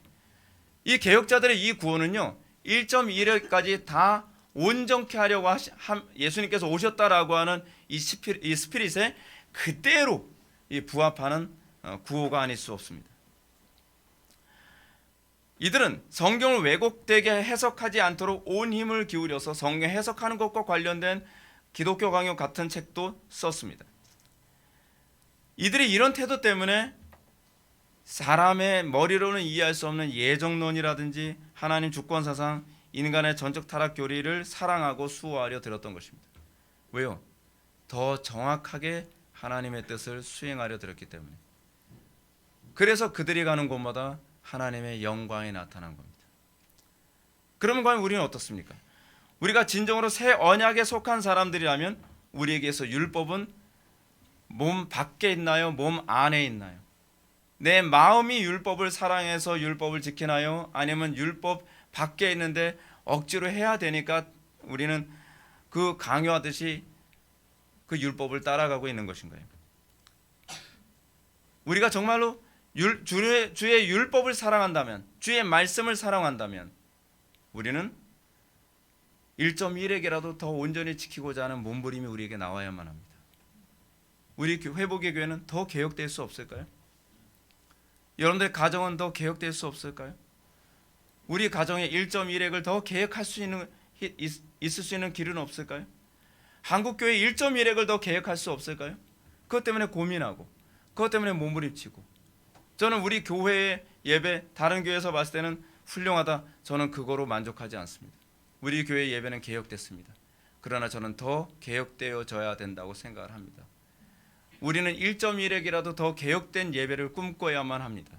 이 개혁자들의 이 구원은요 1.1회까지 다 온전케 하려고 예수님께서 오셨다라고 하는 이 스피릿에 그대로 이 부합하는 구호가 아닐 수 없습니다. 이들은 성경을 왜곡되게 해석하지 않도록 온 힘을 기울여서 성경 해석하는 것과 관련된 기독교 강요 같은 책도 썼습니다. 이들이 이런 태도 때문에 사람의 머리로는 이해할 수 없는 예정론이라든지 하나님 주권사상, 인간의 전적 타락 교리를 사랑하고 수호하려 들었던 것입니다. 왜요? 더 정확하게 하나님의 뜻을 수행하려 들었기 때문에. 그래서 그들이 가는 곳마다 하나님의 영광이 나타난 겁니다. 그러면 과연 우리는 어떻습니까? 우리가 진정으로 새 언약에 속한 사람들이라면 우리에게서 율법은 몸 밖에 있나요? 몸 안에 있나요? 내 마음이 율법을 사랑해서 율법을 지키나요? 아니면 율법 밖에 있는데 억지로 해야 되니까 우리는 그 강요하듯이 그 율법을 따라가고 있는 것인가요? 우리가 정말로 주의 율법을 사랑한다면, 주의 말씀을 사랑한다면 우리는 1.1에게라도 더 온전히 지키고자 하는 몸부림이 우리에게 나와야만 합니다. 우리 회복의 교회는 더 개혁될 수 없을까요? 여러분들의 가정은 더 개혁될 수 없을까요? 우리 가정의 1.1핵을 더 개혁할 수 있을 수 있는 길은 없을까요? 한국교회 1.1핵을 더 개혁할 수 없을까요? 그것 때문에 고민하고 그것 때문에 몸부림치고 저는 우리 교회의 예배 다른 교회에서 봤을 때는 훌륭하다. 저는 그거로 만족하지 않습니다. 우리 교회 예배는 개혁됐습니다. 그러나 저는 더 개혁되어져야 된다고 생각을 합니다. 우리는 1.1핵이라도 더 개혁된 예배를 꿈꿔야만 합니다.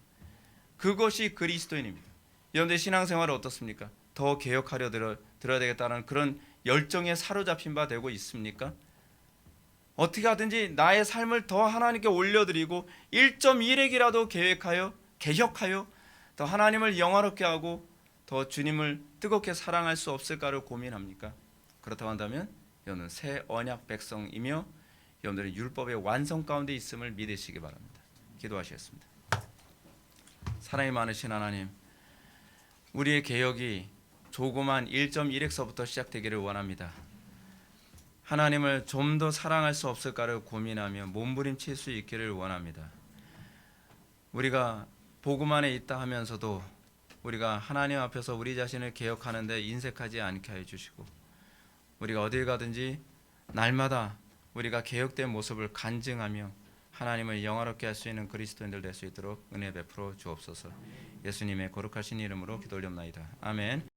그것이 그리스도인입니다. 여러분들 신앙생활은 어떻습니까? 더 개혁하려 들어야 되겠다는 그런 열정에 사로잡힌 바 되고 있습니까? 어떻게 하든지 나의 삶을 더 하나님께 올려드리고 1.1핵이라도 개혁하여 더 하나님을 영화롭게 하고 더 주님을 뜨겁게 사랑할 수 없을까를 고민합니까? 그렇다고 한다면 여러분은 새 언약 백성이며 여러분들은 율법의 완성 가운데 있음을 믿으시기 바랍니다. 기도하시겠습니다. 사랑이 많으신 하나님, 우리의 개혁이 조그만 1.1핵서부터 시작되기를 원합니다. 하나님을 좀 더 사랑할 수 없을까를 고민하며 몸부림칠 수 있기를 원합니다. 우리가 복음 안에 있다 하면서도 우리가 하나님 앞에서 우리 자신을 개혁하는 데 인색하지 않게 해주시고 우리가 어딜 가든지 날마다 우리가 개혁된 모습을 간증하며 하나님을 영화롭게 할 수 있는 그리스도인들 될 수 있도록 은혜 베풀어 주옵소서. 예수님의 거룩하신 이름으로 기도 올립니다. 아멘.